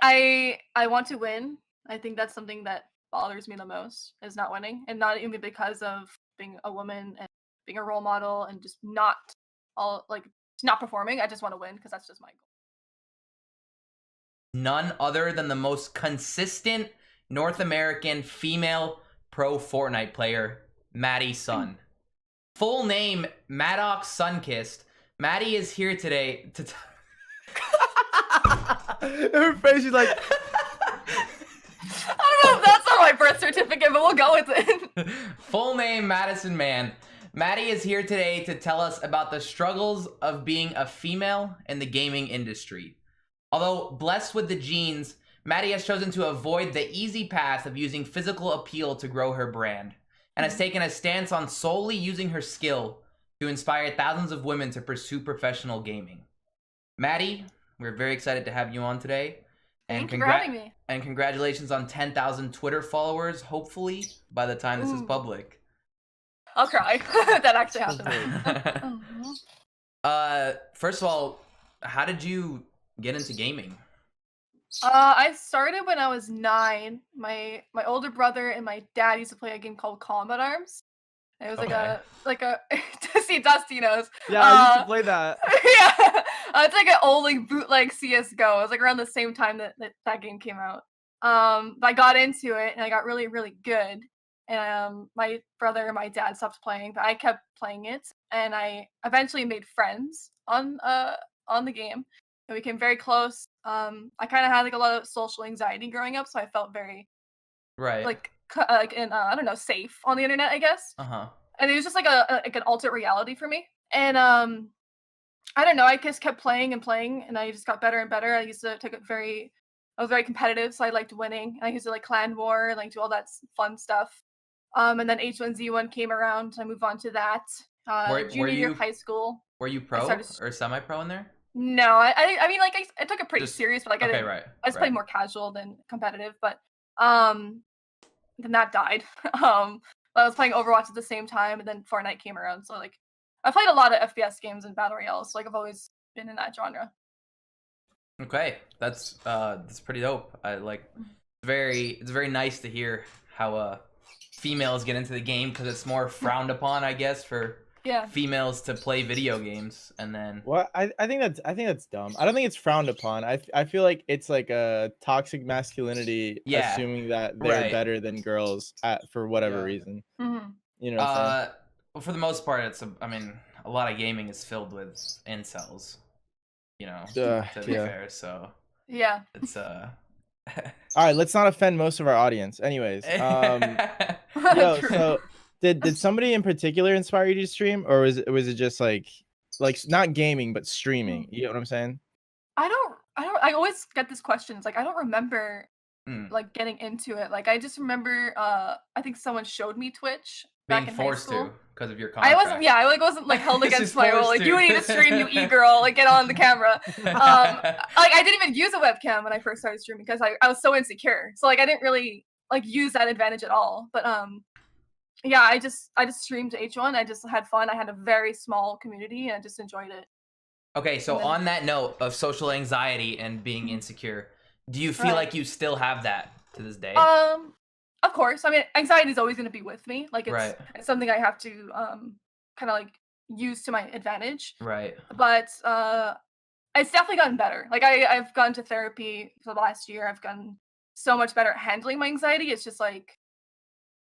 I want to win. I think that's something that bothers me the most is not winning, and not even because of being a woman and being a role model and just not performing. I just want to win because that's just my goal. None other than the most consistent North American female pro Fortnite player, Maddiesuun. Full name, Maddox Sunkissed. Maddie is here today to Her face is like, I don't know if that's on my birth certificate, but we'll go with it. full name, Maddiesuun Man. Maddie is here today to tell us about the struggles of being a female in the gaming industry. Although blessed with the genes, Maddie has chosen to avoid the easy path of using physical appeal to grow her brand, and has taken a stance on solely using her skill to inspire thousands of women to pursue professional gaming. Maddie, we're very excited to have you on today. Thank you for having me. And congratulations on 10,000 Twitter followers, hopefully, by the time this is public. I'll cry. That actually happened. First of all, how did you get into gaming? I started when I was 9. My older brother and my dad used to play a game called Combat Arms. It was like a see Dusty knows. yeah, I used to play that. Yeah, it's like an old like bootleg CS:GO. It was like around the same time that game came out. But I got into it and I got really really good. And my brother and my dad stopped playing, but I kept playing it, and I eventually made friends on the game. And we became very close. I kind of had like a lot of social anxiety growing up, so I felt very like I don't know, safe on the internet, I guess. And it was just like like an alternate reality for me. And I don't know, I just kept playing and playing, and I just got better and better. I was very competitive, so I liked winning. I used to like clan war and like do all that fun stuff. And then H1Z1 came around. I moved on to that. Junior year of high school. Were you pro or semi-pro in there? No, I mean like I took it pretty serious, but like I just played more casual than competitive. But then that died. I was playing Overwatch at the same time, and then Fortnite came around. So like I played a lot of FPS games and battle royales. So like I've always been in that genre. Okay, that's pretty dope. I like it's very nice to hear how females get into the game, because it's more frowned upon, I guess, for females to play video games. And then I think that's dumb. I don't think it's frowned upon. I feel like it's like a toxic masculinity, assuming that they're better than girls for whatever reason. You know what I'm saying? Well, for the most part, I mean, a lot of gaming is filled with incels, you know, to be fair. So yeah, it's all right, let's not offend most of our audience. Anyways, so did somebody in particular inspire you to stream, or was it just like not gaming but streaming? You know what I'm saying? I always get this question. It's like I don't remember like getting into it. Like I just remember I think someone showed me Twitch back in high school. Because of your contract. I wasn't like held against my will. Like you need to stream, you e-girl, like get on the camera. Like I didn't even use a webcam when I first started streaming because I was so insecure. So like I didn't really like use that advantage at all. But yeah, I just streamed H1. I just had fun. I had a very small community and I just enjoyed it. Okay, so on that note of social anxiety and being insecure, do you feel like you still have that to this day? Of course. I mean, anxiety is always going to be with me. Like it's something I have to kind of like use to my advantage. Right. But it's definitely gotten better. Like I've gone to therapy for the last year. I've gotten so much better at handling my anxiety. It's just like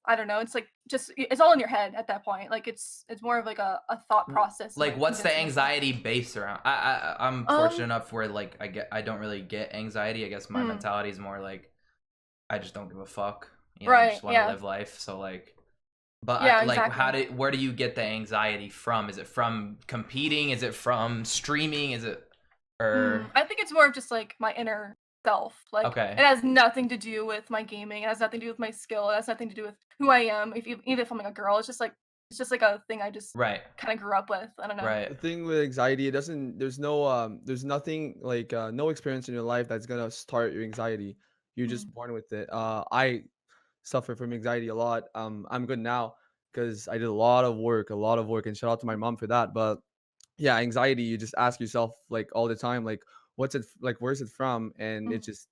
I don't know. It's like it's all in your head at that point. Like it's more of like a thought process. Like what's the anxiety based around? I'm fortunate enough where like I don't really get anxiety. I guess my mentality is more like I just don't give a fuck. You know, I just want to live life. So like, but exactly. Where do you get the anxiety from? Is it from competing? Is it from streaming? Is it, or? I think it's more of just like my inner self. Like it has nothing to do with my gaming. It has nothing to do with my skill. It has nothing to do with who I am. Even if I'm like a girl, it's just like a thing I just kind of grew up with. I don't know. The thing with anxiety, there's nothing like no experience in your life that's gonna start your anxiety. You're just born with it. I suffer from anxiety a lot. I'm good now because I did a lot of work, and shout out to my mom for that. But yeah, anxiety, you just ask yourself like all the time, like what's it like, where's it from? And it just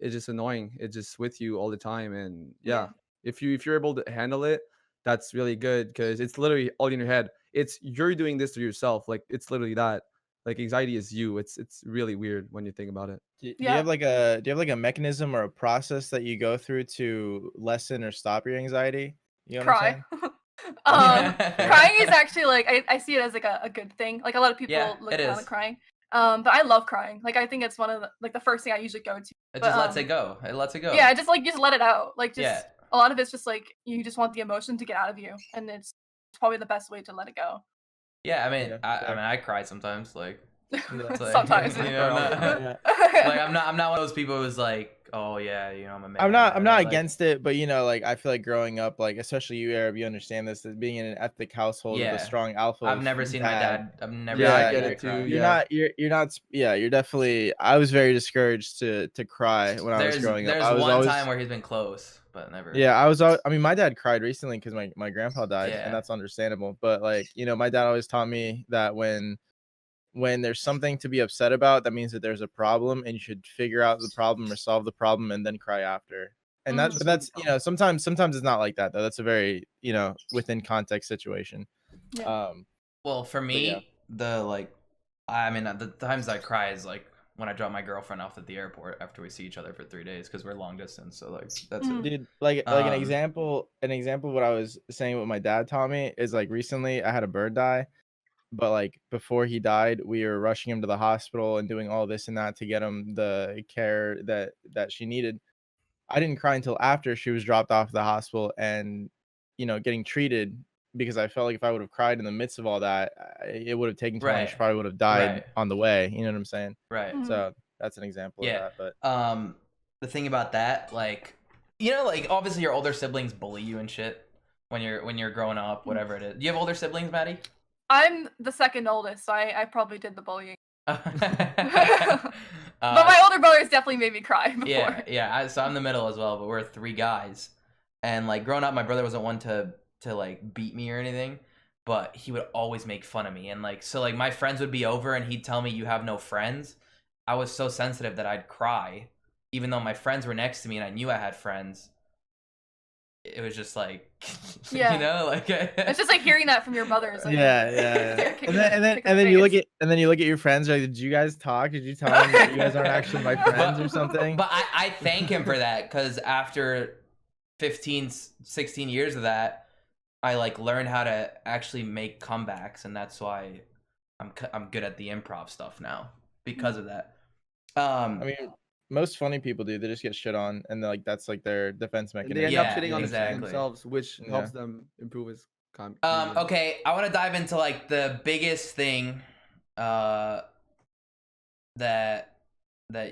it's just annoying. It's just with you all the time. And yeah, if you're able to handle it, that's really good, because it's literally all in your head. It's you're doing this to yourself. Like it's literally that. Like anxiety is you. It's really weird when you think about it. Do you Yeah. have like a mechanism or a process that you go through to lessen or stop your anxiety? You know what I'm Cry. saying? Crying is actually like I see it as like a good thing. Like a lot of Yeah, people look it down is. on crying. But I love crying. Like I think it's one of the like the first thing I usually go to. It But just lets it go. It lets it go. yeah, just like just let it out. Like just Yeah. a lot of it's just like you just want the emotion to get out of you, and it's probably the best way to let it go. Yeah, I mean, Yeah, I fair. mean, I cry sometimes. Like, it's like, Sometimes. you know, Yeah. like I'm not one of those people who's like, oh yeah, you know, I'm a man. I'm or not like, against it, but you know, like I feel like growing up, like especially you Arab, you understand this, that being in an ethnic household with a yeah. strong alpha I've never seen my dad. I've never Yeah, seen I my get dad it too. cry. Yeah. you're not yeah, you're definitely I was very discouraged to cry when I was growing up. There's I was one always time where he's been close, but never. yeah, I mean my dad cried recently because my grandpa died, and Yeah. that's understandable. But like, you know, my dad always taught me that when there's something to be upset about, that means that there's a problem, and you should figure out the problem or solve the problem and then cry after. And Mhm. but that's, you know, sometimes it's not like that though. That's a very, you know, within context situation. Yeah. Well, for But yeah. me, I mean, the times I cry is like when I drop my girlfriend off at the airport after we see each other for 3 days because we're long distance. So like that's it. Dude, like an example of what I was saying, what my dad taught me is like recently I had a bird die, but like before he died, we were rushing him to the hospital and doing all this and that to get him the care that she needed. I didn't cry until after she was dropped off at the hospital and, you know, getting treated, because I felt like if I would have cried in the midst of all that, it would have taken too long. Right. She probably would have died Right. on the way. You know what I'm saying? Right. Mhm. So that's an example of Yeah. that. But The thing about that, like, you know, like obviously your older siblings bully you and shit when you're growing up, whatever it is. Do you have older siblings, Maddie? I'm the second oldest, so I probably did the bullying. But But my older brothers definitely made me cry before. Yeah. So I'm the middle as well, but we're 3 guys, and like growing up, my brother wasn't one to like beat me or anything, but he would always make fun of me, and like so like my friends would be over and he'd tell me you have no friends. I was so sensitive that I'd cry, even though my friends were next to me and I knew I had friends. It was just like, Yeah. you know, like It's just like hearing that from your brothers. Like, yeah. kick And in then the you look face. at your friends. Like, did you guys talk? Did you tell them that you guys aren't actually my friends or something? But I thank him for that, because after 15, 16 years of that, I like learned how to actually make comebacks, and that's why I'm good at the improv stuff now because of that. I mean, most funny people do. They just get shit on, and like that's like their defense And mechanism. they end up Yeah, shitting on exactly. themselves, which Yeah. helps them improve his Okay, I want to dive into like the biggest thing that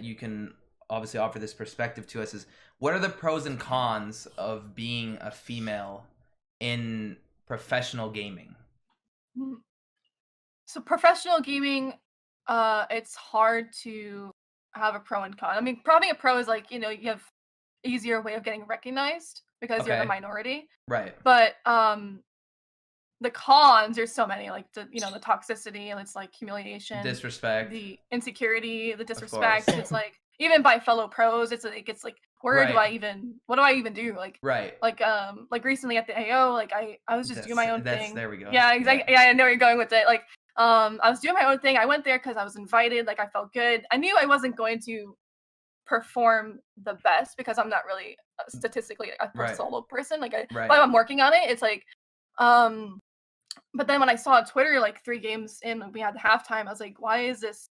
you can obviously offer this perspective to us is, what are the pros and cons of being a female in professional gaming? So professional gaming, it's hard to have a pro and con. I mean, probably a pro is like, you know, you have easier way of getting recognized because you're a Okay. minority. Right. But the cons, there's so many, like the toxicity, and it's like humiliation, Disrespect. the insecurity, the course. disrespect. It's like even by fellow pros, it's like where do Right. what do I even do? Like Right. like recently at the AO, like I was just doing my own thing. There we go. Yeah, exactly. Yeah, I know where you're going with it. Like I was doing my own thing. I went there because I was invited. Like I felt good. I knew I wasn't going to perform the best because I'm not really statistically a Right. solo person. Like Right. but I'm working on it. It's like but then when I saw on Twitter like 3 games in, we had the halftime, I was like, why is this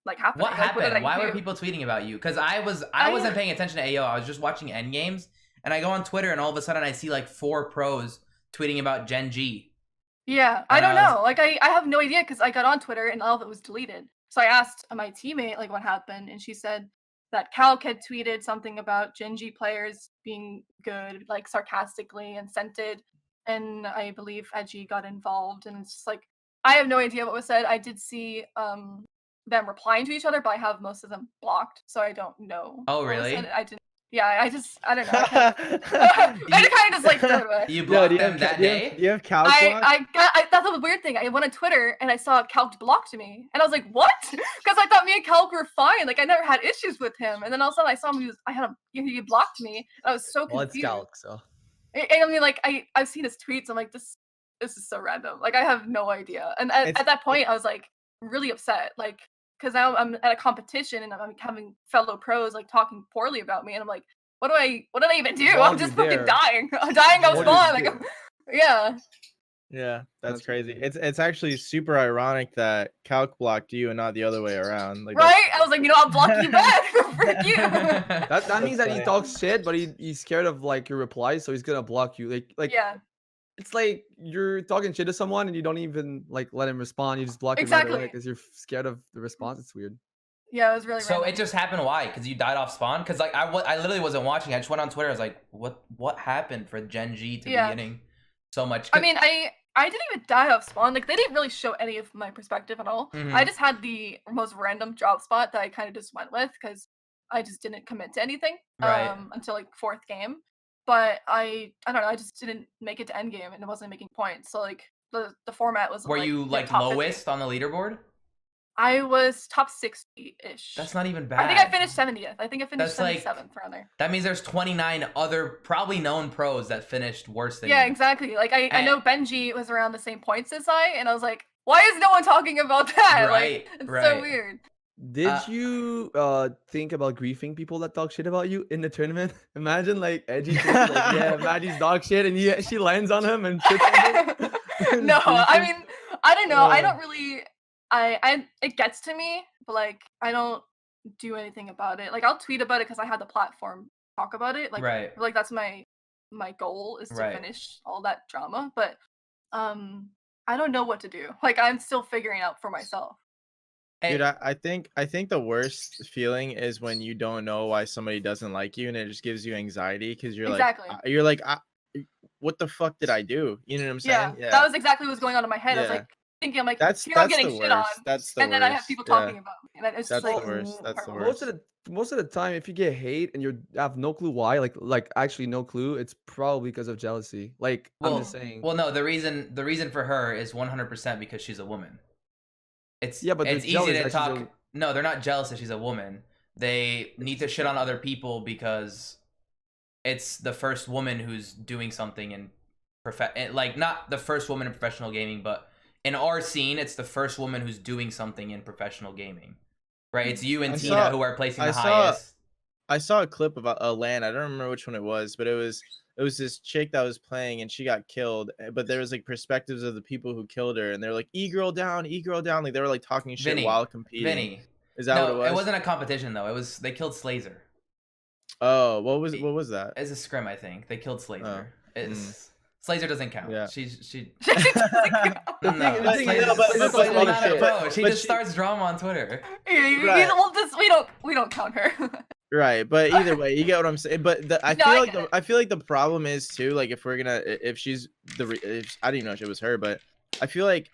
like happening? What Like, happened? did I Why do? were people tweeting about you? Because I wasn't paying attention to AO. I was just watching end games, and I go on Twitter, and all of a sudden I see like 4 pros tweeting about Gen G. Yeah, I don't know. Like I have no idea because I got on Twitter and all of it was deleted. So I asked my teammate like what happened, and she said that Calc had tweeted something about Gen G players being good, like sarcastically and scented, and I believe Edgy got involved, and it's just like I have no idea what was said. I did see them replying to each other, but I have most of them blocked, so I don't know. Oh, what was really? said. I didn't. Yeah, I don't know. I kind of just like threw it away. You blocked them that day? Do you have Calc blocked? That's the weird thing. I went on Twitter and I saw Calc blocked me, and I was like, "What?" Because I thought me and Calc were fine. Like I never had issues with him, and then all of a sudden I saw him. He blocked me. And I was so Well, confused. it's Calc, so. I mean, like I've seen his tweets. I'm like, this is so random. Like I have no idea. And at that point, I was like really upset. Like because now I'm at a competition and I'm having fellow pros like talking poorly about me, and I'm like, what did I even do? While I'm just you're fucking there, dying. I'm dying on what spawn. did you Like, do? yeah. Yeah, that's That's crazy. crazy. It's actually super ironic that Calc blocked you and not the other way around. Like Right? I was like, I'll block you back. Frick you. That means that he funny. talks shit, but he's scared of like your replies, so he's gonna block you. Like Yeah. it's like you're talking shit to someone and you don't even like let him respond. You just block him right away Exactly. because you're scared of the response. It's weird. Yeah, it was really So random. it just happened. Why? Because you died off spawn? Because like I literally wasn't watching. I just went on Twitter. I was like, what happened for Gen G to be getting so much? I mean, I didn't even die off spawn. Like they didn't really show any of my perspective at all. I just had the most random drop spot that I kind of just went with because I just didn't commit to anything until like 4th game. But I don't know. I just didn't make it to end game and it wasn't making points. So like the format was. Were like, you like top lowest 50. on the leaderboard? I was top 60-ish. That's not even bad. I think I finished 70th. I think I finished That's 77th around there. That means there's 29 other probably known pros that finished worse than Yeah, you. exactly. Like I know Benji was around the same points as I, and I was like, why is no one talking about that? Right, like it's right. so weird. Did you think about griefing people that talk shit about you in the tournament? Imagine like Edgy thinks, like, yeah, Maddie's dog shit, and she lands on him and shits on him. No, I Grief him. mean, I don't know. I don't really. It gets to me, but like I don't do anything about it. Like I'll tweet about it because I have the platform to talk about it. Like like that's my goal is to finish all that drama. But I don't know what to do. Like I'm still figuring out for myself. Dude, I think the worst feeling is when you don't know why somebody doesn't like you and it just gives you anxiety because you're like what the fuck did I do? You know what I'm saying? Yeah. That was exactly what was going on in my head. I was like thinking, I'm like, that's I'm getting the shit on. worst. That's the and worst. then I have people talking about me. And it's that's just like the worst. That's the horrible. worst. Most of the time, if you get hate and you have no clue why, like actually no clue, it's probably because of jealousy. Like I'm just saying. Well, no, the reason for her is 100% because she's a woman. It's but it's easy to talk. No, they're not jealous that she's a woman. They need to shit on other people because it's the first woman who's doing something in like not the first woman in professional gaming, but in our scene, it's the first woman who's doing something in professional gaming. Right? It's you and Tina who are placing the highest. I saw a clip about a LAN. I don't remember which one it was, but it was this chick that was playing and she got killed. But there was like perspectives of the people who killed her, and they're like, "E-girl down, E-girl down." Like they were like talking shit while competing. Vinny. Is that what it was? It wasn't a competition though. It was they killed Slazer. Oh, what was that? It's a scrim, I think. They killed Slazer. Slazer doesn't count. Yeah. She She just starts drama on Twitter. We don't count her. Right, but either way, you get what I'm saying. But I feel like the problem is too, like if we're gonna, if she's if, I didn't even know if it was her, but I feel like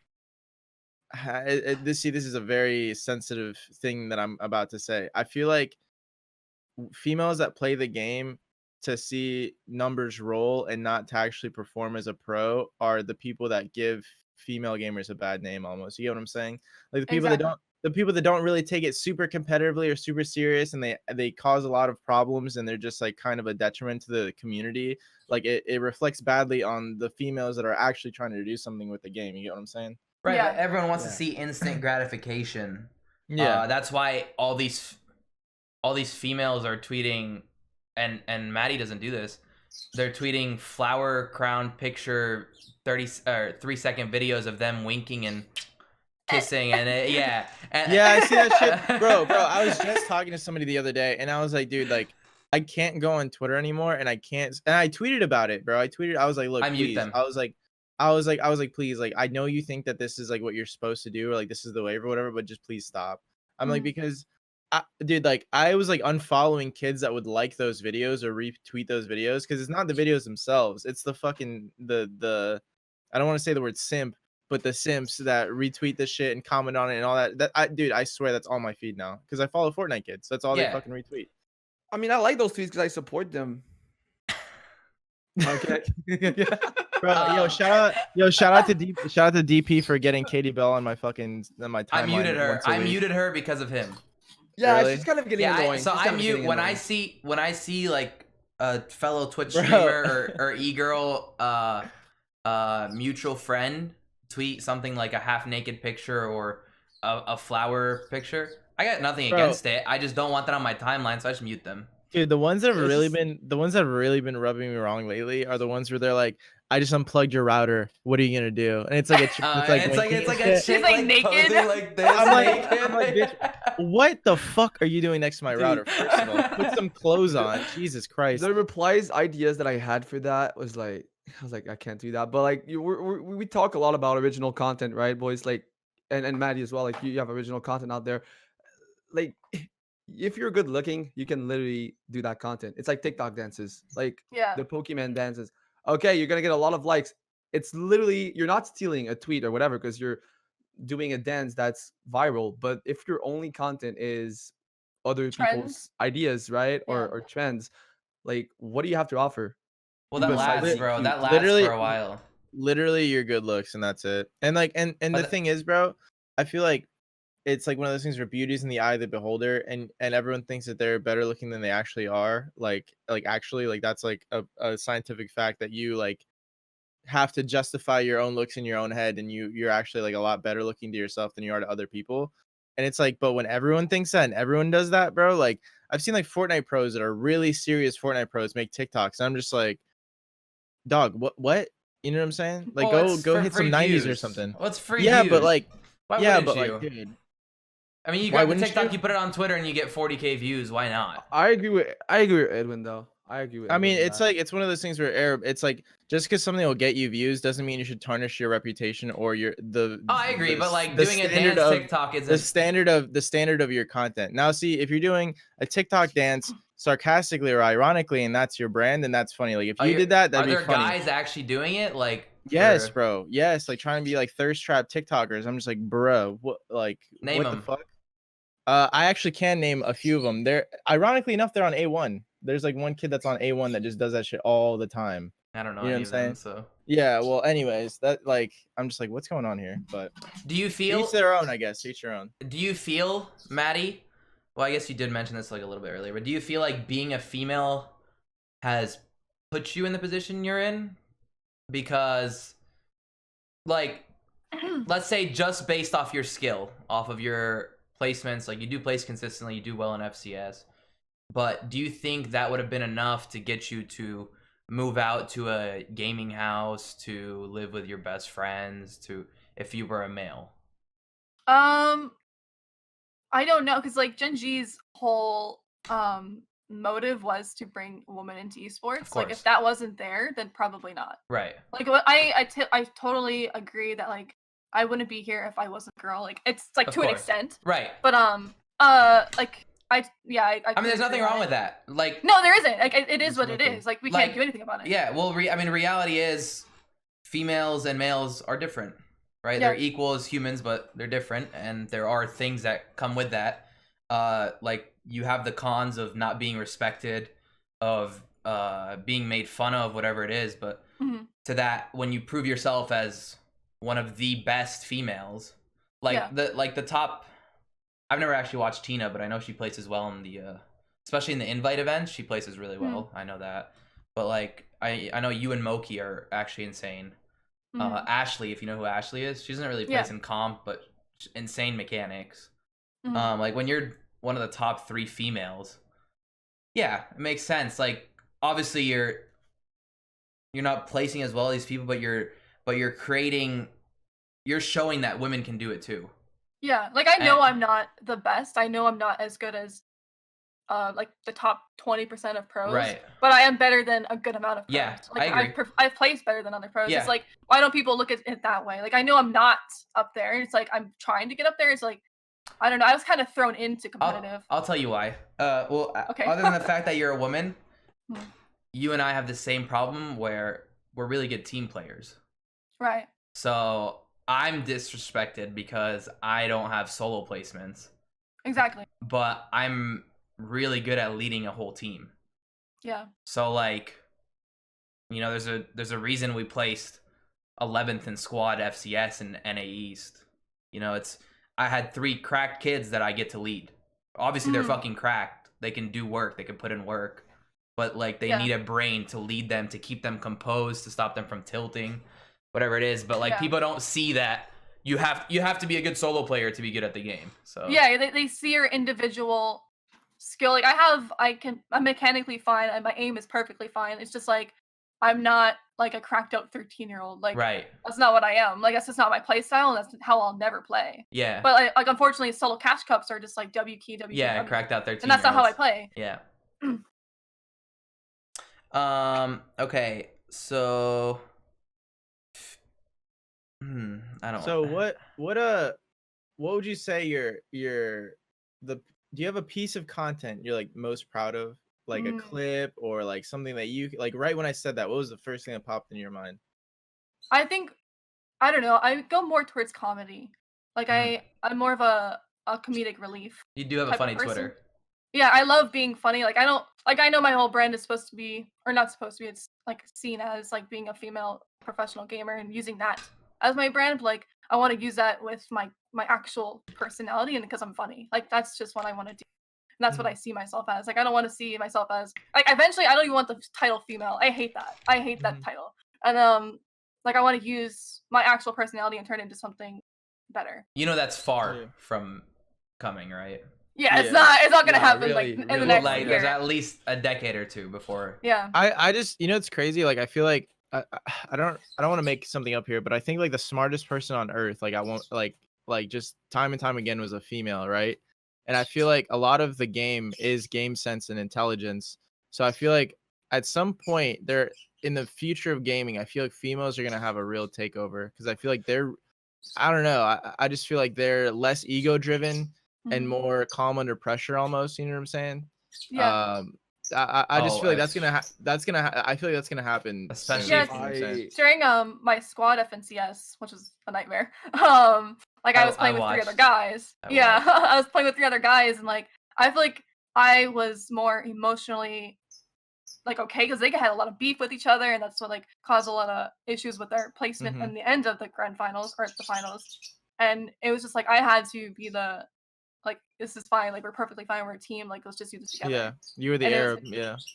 this is a very sensitive thing that I'm about to say. I feel like females that play the game to see numbers roll and not to actually perform as a pro are the people that give female gamers a bad name almost. You get what I'm saying? Like the people that don't really take it super competitively or super serious, and they cause a lot of problems, and they're just like kind of a detriment to the community. Like it reflects badly on the females that are actually trying to do something with the game. You get what I'm saying? Right, but everyone wants to see instant gratification. Yeah. That's why all these females are tweeting, and Maddie doesn't do this. They're tweeting flower crown picture 3-second videos of them winking and kissing and yeah, I see that shit, bro. I was just talking to somebody the other day, and I was like, dude, like I can't go on Twitter anymore, and I tweeted about it, bro. I was like, look, please. I was like, please, like I know you think that this is like what you're supposed to do, or like this is the wave or whatever, but just please stop. I'm like, because dude, like I was like unfollowing kids that would like those videos or retweet those videos because it's not the videos themselves, it's the fucking the I don't want to say the word simp, but the simps that retweet this shit and comment on it and all that. Dude, I swear that's all my feed now because I follow Fortnite kids. That's all they fucking retweet. I mean, I like those tweets because I support them. Okay. Bro, shout out to DP for getting Katie Bell on my fucking timeline. I muted her. Once a I week. muted her because of him. Yeah, Really? she's kind of getting annoying. So She's I kind of mute getting when annoying. I see like a fellow Twitch Bro. streamer or e-girl mutual friend tweet something like a half naked picture or a flower picture. I got nothing Bro. against it. I just don't want that on my timeline, so I just mute them. Dude, the ones that have It's really been rubbing me wrong lately are the ones where they're like, "I just unplugged your router. What are you gonna do?" And it's like a chick that's like, it's like a shit. chick like like naked. posing like this. I'm like, naked. bitch, what the fuck are you doing next to my Dude. router? First of all, put some clothes on. Jesus Christ. the replies ideas that I had for that was like, I was like, I can't do that. But like, we talk a lot about original content, right, boys? Like, and Maddie as well. Like, you have original content out there. Like, if you're good looking, you can literally do that content. It's like TikTok dances, like Yeah. the Pokemon dances. Okay, you're gonna get a lot of likes. It's literally, you're not stealing a tweet or whatever because you're doing a dance that's viral. But if your only content is other Trends. people's ideas, right, Yeah. or trends, like, what do you have to offer? Well, that Besides lasts, being bro. cute? That lasts Literally- for a while. Literally your good looks and that's it. And like and the thing is, bro, I feel like it's like one of those things where beauty's in the eye of the beholder, and everyone thinks that they're better looking than they actually are. Like actually, like that's like a scientific fact that you like have to justify your own looks in your own head, and you're actually like a lot better looking to yourself than you are to other people. And it's like, but when everyone thinks that and everyone does that, bro, like I've seen like Fortnite pros that are really serious Fortnite pros make TikToks, and I'm just like, dog, what? You know what I'm saying? Like, Well, it's go for hit some free 90s or views. something. Well, it's free Yeah, views. but like, Why yeah, wouldn't but you? like, dude. I mean, you Why grab the wouldn't TikTok, you? you put it on Twitter, and you get 40K views. Why not? I agree with Edwin though. I agree with. I mean, Edwin on it's that. like it's one of those things where it's like just because something will get you views doesn't mean you should tarnish your reputation or your the. Oh, I agree, but like the doing a standard dance of- TikTok isn't. the standard of your content. Now, see, if you're doing a TikTok dance sarcastically or ironically, and that's your brand, then that's funny. Like if you did that, that'd Are be there funny. guys actually doing it? Like, Yes, for- bro. Yes, like trying to be like thirst trap TikTokers. I'm just like, bro, what? Like, Name what 'em. the fuck? I actually can name a few of them. They're ironically enough, they're on A1. There's like one kid that's on A1 that just does that shit all the time. I don't know You know any what of I'm them, so. Yeah. Well, anyways, that like I'm just like, what's going on here? But Do you feel? each their own, I guess. Each their own. Do you feel, Maddie? Well, I guess you did mention this like a little bit earlier, but do you feel like being a female has put you in the position you're in? Because, like, let's say just based off your skill, off of your placements, like you do place consistently, you do well in FCS, but do you think that would have been enough to get you to move out to a gaming house, to live with your best friends, to if you were a male? I don't know, because like Gen G's whole motive was to bring a woman into esports. Like if that wasn't there, then probably not. Right. Like what I totally agree that like I wouldn't be here if I wasn't a girl. Like it's like Of to an course. extent. Right. But like I mean, there's nothing wrong with that. Like, no, there isn't. Like it is There's what it nothing. is. Like we Like, can't do anything about it. yeah, well, I mean, reality is females and males are different, right? Yeah. They're equal as humans, but they're different, and there are things that come with that. Like you have the cons of not being respected, of being made fun of, whatever it is. But Mhm. to that, when you prove yourself as one of the best females, like Yeah. the top. I've never actually watched Tina, but I know she places well in the, especially in the invite events. She places really well. I know that. But like, I know you and Moki are actually insane. Ashley, if you know who Ashley is, she doesn't really place in comp, but insane mechanics. Like when you're one of the top 3 females, yeah, it makes sense. Like obviously you're not placing as well as these people, but you're creating, you're showing that women can do it too. Yeah, like I know I'm not the best. I know I'm not as good as like the top 20% of pros. Right. But I am better than a good amount of pros. Yeah, like I agree. I've placed better than other pros. Yeah. It's like, why don't people look at it that way? Like I know I'm not up there. It's like I'm trying to get up there. It's like I don't know. I was kind of thrown into competitive. I'll tell you why. Well, Okay. other than the fact that you're a woman, Mhm. you and I have the same problem where we're really good team players. Right. So I'm disrespected because I don't have solo placements, Exactly. but I'm really good at leading a whole team. Yeah. So like, you know, there's a reason we placed 11th in squad FCS and NA East. You know, I had 3 cracked kids that I get to lead. Obviously, they're fucking cracked. They can do work. They can put in work. But like, they need a brain to lead them, to keep them composed, to stop them from tilting, whatever it is. But like, people don't see that you have to be a good solo player to be good at the game. So yeah, they see your individual skill. Like I'm mechanically fine, and my aim is perfectly fine. It's just like I'm not like a cracked out 13-year-old. Like that's not what I am. Like that's just not my play style, and that's how I'll never play. Yeah. But like unfortunately, solo cash cups are just like W key, W key. Yeah, cracked out 13. And that's not how I play. Yeah. Okay, so I don't. So what would you say do you have a piece of content you're like most proud of, like a clip or like something that you like? Right when I said that, what was the first thing that popped in your mind? I think, I don't know, I go more towards comedy. Like I'm more of a comedic relief. You do have a funny Twitter. Yeah, I love being funny. Like I know my whole brand is supposed to be, or not supposed to be, it's like seen as like being a female professional gamer and using that as my brand. But, like I want to use that with my actual personality, and because I'm funny. Like that's just what I want to do. And that's what I see myself as. Like I don't want to see myself as like eventually I don't even want the title female. I hate that. I hate that title. And like I want to use my actual personality and turn it into something better. You know that's far from coming, right? Yeah, it's not gonna happen really, like in the next year. There's at least a decade or 2 before. Yeah. I just, you know, it's crazy. Like I feel like I don't want to make something up here, but I think like the smartest person on earth, like I won't like just time and time again, was a female, right? And I feel like a lot of the game is game sense and intelligence. So I feel like at some point in the future of gaming, I feel like females are gonna have a real takeover, because I feel like I don't know, I just feel like they're less ego driven and more calm under pressure almost, you know what I'm saying? Yeah. I just feel like I feel like that's gonna happen, especially during my squad FNCS, which is a nightmare. Like I was playing with 3 other guys. I was playing with 3 other guys, and like I feel like I was more emotionally like okay, because they had a lot of beef with each other, and that's what like caused a lot of issues with their placement in the end of the grand finals or the finals. And it was just like I had to be the like, this is fine, like we're perfectly fine, we're a team, like let's just do this together. Yeah, you were the Arab.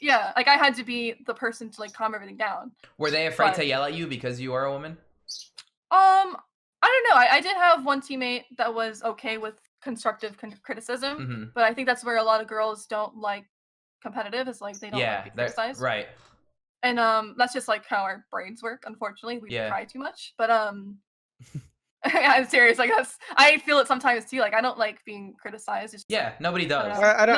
Yeah, like I had to be the person to like calm everything down. Were they afraid to yell at you because you are a woman? I don't know. I did have one teammate that was okay with constructive criticism, but I think that's where a lot of girls don't like competitive, is like they don't like to be criticized. Right. And that's just like how our brains work, unfortunately. We try too much. But I'm serious. Like I feel it sometimes too. Like I don't like being criticized. It's just, like, nobody does. I don't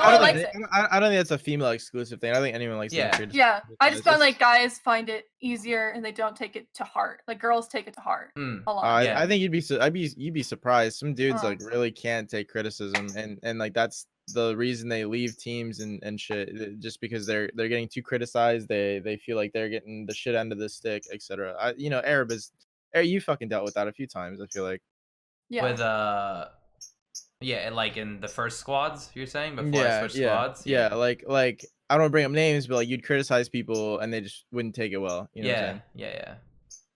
think that's a female exclusive thing. I don't think anyone likes being criticized. Yeah, I just find like guys find it easier and they don't take it to heart. Like girls take it to heart a lot. I think you'd be surprised. Some dudes like really can't take criticism, and like that's the reason they leave teams and shit, just because they're getting too criticized. They feel like they're getting the shit end of the stick, etc. You know, you fucking dealt with that a few times, I feel like. Yeah. With like in the first squads, you're saying, before I switched squads? Yeah, like I don't want to bring up names, but like you'd criticize people and they just wouldn't take it well. You know what I'm saying?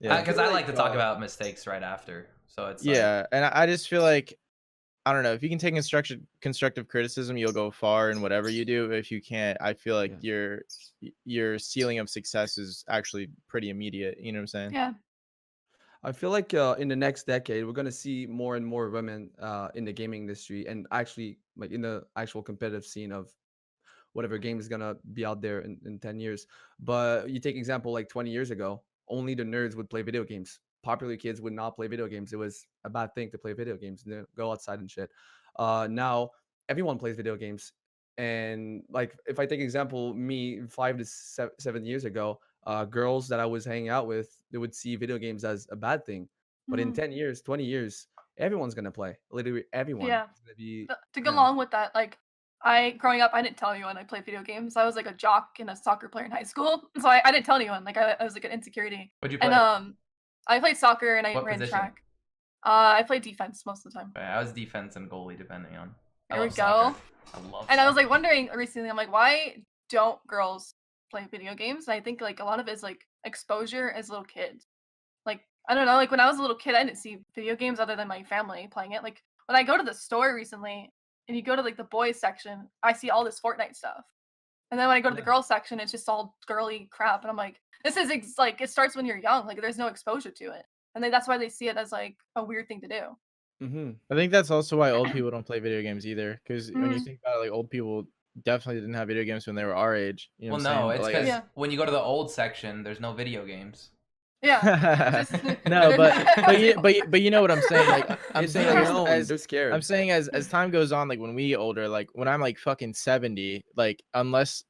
Yeah. Because I like to talk about mistakes right after. So it's and I just feel like, I don't know, if you can take constructive criticism, you'll go far in whatever you do. If you can't, I feel like your ceiling of success is actually pretty immediate. You know what I'm saying? Yeah. I feel like in the next decade, we're gonna see more and more women in the gaming industry, and actually like in the actual competitive scene of whatever game is gonna be out there in 10 years. But you take example like 20 years ago, only the nerds would play video games. Popular kids would not play video games. It was a bad thing to play video games and go outside and shit. Now everyone plays video games. And like if I take example, me 5 to 7 years ago, girls that I was hanging out with, they would see video games as a bad thing. But in 10 years, 20 years, everyone's gonna play. Literally everyone. Yeah. Gonna be, to go along with that, like growing up, I didn't tell anyone I played video games. I was like a jock and a soccer player in high school, so I didn't tell anyone. Like I was like an insecurity. What'd you play? And I played soccer and I What ran position? track. I played defense most of the time. I was defense and goalie, depending on. There we go. I love And I was soccer. like wondering recently, I'm like, why don't girls play video games? And I think like a lot of it is like exposure as little kids. Like I don't know, like when I was a little kid, I didn't see video games other than my family playing it. Like when I go to the store recently and you go to like the boys section, I see all this Fortnite stuff. And then when I go to the Yeah. girls section, it's just all girly crap. And I'm like, this is like it starts when you're young. Like there's no exposure to it. And that's why they see it as like a weird thing to do. Mm-hmm. I think that's also why old people don't play video games either. Because when you Mm, think about it, like old people definitely didn't have video games when they were our age. You know Well, what I'm no, saying? But it's like, because yeah. when you go to the old section, there's no video games. Yeah. It's just no, but you know what I'm saying? Like I'm It's saying the like unknown. They're as scared. I'm saying as time goes on, like when we get older, like when I'm like fucking 70, like unless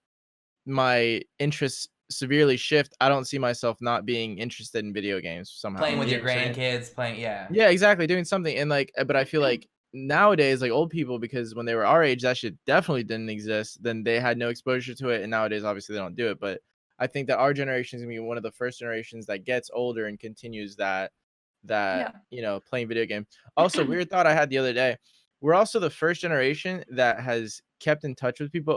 my interests severely shift, I don't see myself not being interested in video games somehow. Playing with You mm, know your what I'm saying? grandkids, playing, yeah. Yeah, exactly. Doing something and like, but I feel like nowadays, like old people, because when they were our age, that shit definitely didn't exist. Then they had no exposure to it, and nowadays, obviously, they don't do it. But I think that our generation is gonna be one of the first generations that gets older and continues that yeah. playing video game. Also, weird thought I had the other day. We're also the first generation that has kept in touch with people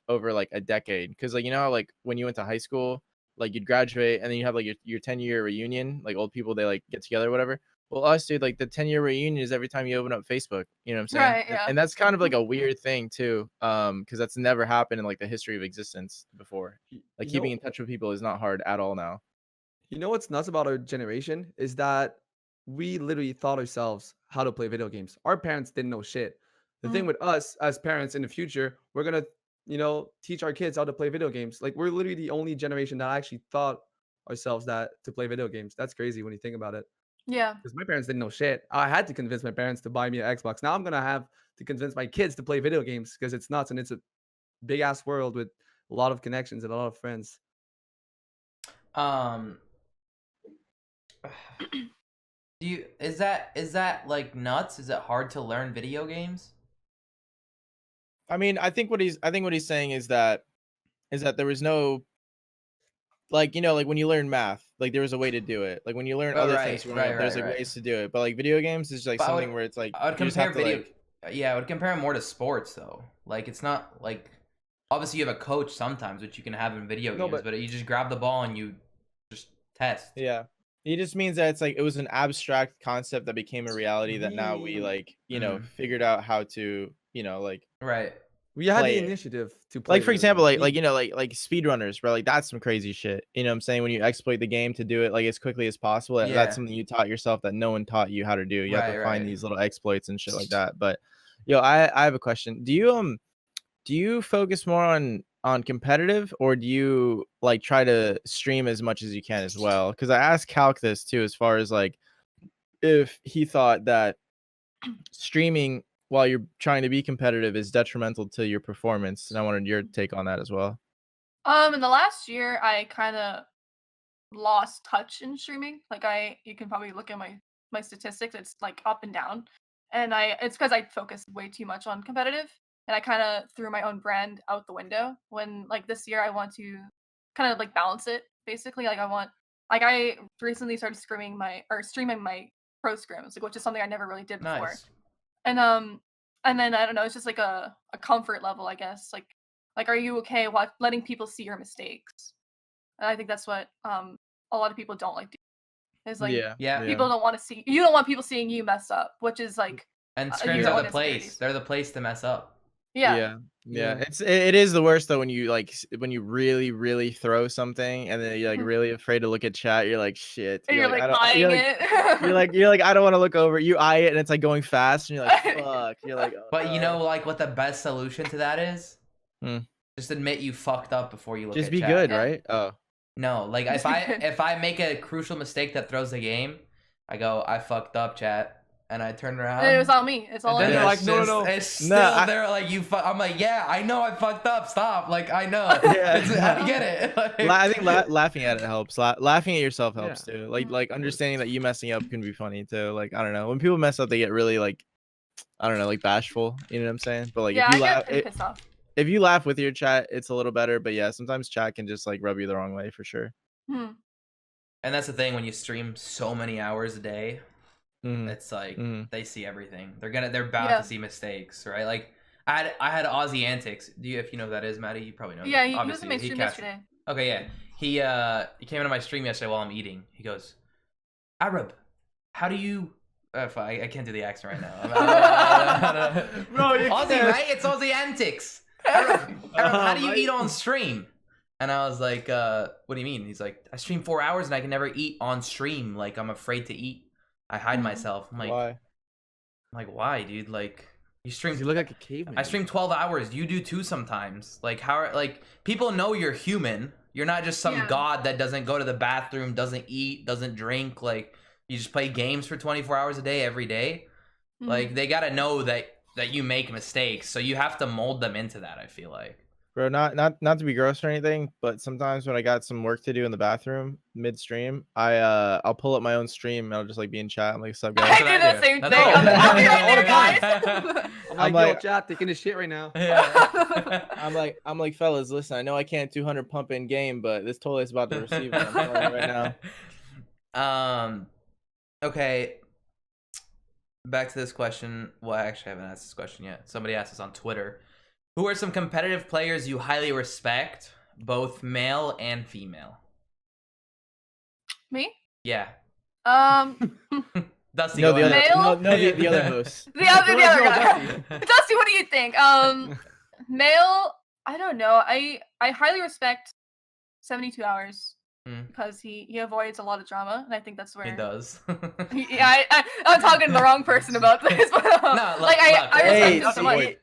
over like a decade. Because like how like when you went to high school, like you'd graduate and then you have like your 10-year reunion, like old people they like get together, whatever. Well, us, dude, like the 10-year reunion is every time you open up Facebook. You know what I'm saying? Right, yeah. And that's kind of like a weird thing too, because that's never happened in like the history of existence before. Like You keeping know, in touch with people is not hard at all now. you know what's nuts about our generation is that we literally taught ourselves how to play video games. Our parents didn't know shit. The thing Mm, with us as parents in the future, we're gonna, teach our kids how to play video games. Like we're literally the only generation that actually taught ourselves that to play video games. That's crazy when you think about it. yeah. Because my parents didn't know shit. I had to convince my parents to buy me an Xbox. Now I'm gonna have to convince my kids to play video games because it's nuts and it's a big ass world with a lot of connections and a lot of friends. Um, is that like nuts? Is it hard to learn video games? I mean, I think what he's saying is that there was no like like when you learn math, like there was a way to do it. Like when you learn Oh, other right, things growing right, up, there's right, like right. ways to do it. But like video games is like But something where it's like I would you just compare have to video. like Yeah, I would compare it more to sports though. Like it's not like obviously you have a coach sometimes, which you can have in video No, games, but but you just grab the ball and you just test. yeah. It just means that it's like it was an abstract concept that became a reality that now we we like, Mm, figured out how to, like right. we had the play it. initiative to play Like for video example, games. like like speedrunners, bro. Like that's some crazy shit. You know what I'm saying? When you exploit the game to do it like as quickly as possible, that's Yeah. something you taught yourself that no one taught you how to do. You have to Right, find right. these little exploits and shit like that. But I have a question. Do you focus more on competitive or do you like try to stream as much as you can as well? Because I asked Calc this too, as far as like if he thought that streaming while you're trying to be competitive is detrimental to your performance, and I wanted your take on that as well. In the last year, I kind of lost touch in streaming. Like you can probably look at my statistics. It's like up and down, and it's because I focused way too much on competitive, and I kind of threw my own brand out the window. When like this year, I want to kind of like balance it. Basically, I recently started streaming my pro scrims, like which is something I never really did before. Nice. And and then I don't know, it's just like a comfort level, I guess. Like are you okay letting people see your mistakes? And I think that's what a lot of people don't like doing. Is like Yeah, Yeah. yeah. people don't want to see you don't want people seeing you mess up, which is like And scrims your are own the place. insecurities. They're the place to mess up. Yeah. Yeah, yeah. Yeah. It is the worst though when you like when you really really throw something and then you're like really afraid to look at chat. You're like shit. And You're you're like I like don't. eyeing it. You're like I don't want to look over. You eye it and it's like going fast and you're like fuck. You're like oh But you no. know, like what the best solution to that is? Hmm. Just admit you fucked up before you look Just at be good, chat. Yeah. right? Oh. No, like Just if be I good. if I make a crucial mistake that throws the game, I go, I fucked up, chat, and I turn And it was around, all me. It's all and on then then me. they're like, it's no, no, just no. it's No, still there. Like I'm like, yeah, I know I fucked up. Stop. Like I know. I yeah. get it. I think laughing at it helps. Laughing at yourself Yeah, helps too. Mhm. Like of course. understanding that you messing up can be funny too. Like I don't know, when people mess up, they get really like I don't know, like bashful. You know what I'm saying? But like Yeah, I get pretty pissed off. if you laugh with your chat, it's a little better. But yeah, sometimes chat can just like rub you the wrong way for sure. Hmm. And that's the thing when you stream so many hours a day, Hmm. it's like Hmm. they see everything. They're bound to Yeah. see mistakes, right? Like I had Aussie Antics. If you know who that is, Maddie? You probably know. Yeah, he was in Obviously, my stream yesterday. Okay, yeah. He came into my stream yesterday while I'm eating. He goes, Arab, how do you? I can't do the accent right now. Bro, you Aussie, can't. mate. It's Aussie Antics. Arab, how do you eat on stream? And I was like, what do you mean? He's like, I stream 4 hours and I can never eat on stream. Like, I'm afraid to eat. I hide myself. I'm like, why? I'm like, why, dude? Like, you stream. You look like a caveman. I stream 12 hours. You do too sometimes. Like, people know you're human. You're not just some god that doesn't go to the bathroom, doesn't eat, doesn't drink. Like, you just play games for 24 hours a day, every day. Like, they gotta know that you make mistakes. So you have to mold them into that, I feel like. Bro, not to be gross or anything, but sometimes when I got some work to do in the bathroom midstream, I'll pull up my own stream and I'll just like be in chat. I'm like, what's up, guys? I do the same thing. I'll be right there, guys. I'm like, yo, chat, taking a shit right now. Yeah. I'm like, fellas, listen, I know I can't 200 pump in game, but this toilet is about to receive it. I'm telling you right now. Okay. Back to this question. Well, I actually haven't asked this question yet. Somebody asked us on Twitter. Who are some competitive players you highly respect, both male and female? Me? Yeah. Dusty, no, the other host. the other guy. Dusty, what do you think? Male, I don't know. I highly respect 72 Hours because he avoids a lot of drama, and I think that's where he does. Yeah, I'm talking to the wrong person about this, but no, like I respect him so much.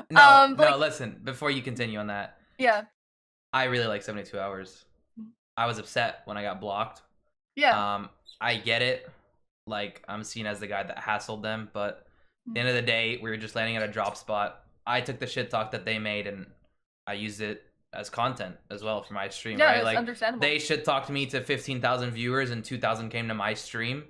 No, listen, before you continue on that. Yeah. I really like 72 Hours. I was upset when I got blocked. Yeah. I get it. Like, I'm seen as the guy that hassled them, but at the end of the day, we were just landing at a drop spot. I took the shit talk that they made and I used it as content as well for my stream, right? Like, understandable. They shit talked me to 15,000 viewers and 2,000 came to my stream.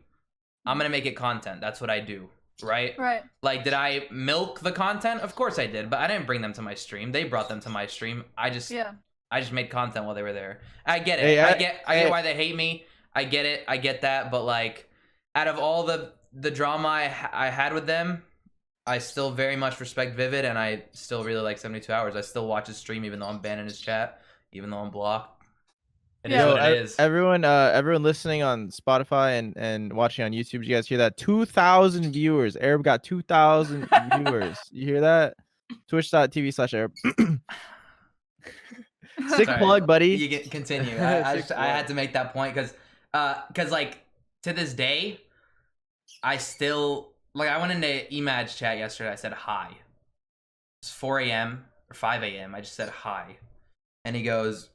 I'm gonna make it content. That's what I do. Right? Like, did I milk the content? Of course I did, but I didn't bring them to my stream. They brought them to my stream. I just made content while they were there. I get it. I get why they hate me. I get it. I get that. But like, out of all the drama I had with them, I still very much respect Vivid, and I still really like 72 Hours. I still watch his stream, even though I'm banned in his chat, even though I'm blocked. It is what it is. Everyone listening on Spotify and watching on YouTube, you guys hear that? 2,000 viewers. Arab got 2,000 viewers. You hear that? Twitch.tv/Arab. Sick plug, buddy. You get continue. I had to make that point because like to this day, I still like I went into Emad's chat yesterday. I said hi. It's 4 a.m. or 5 a.m. I just said hi, and he goes,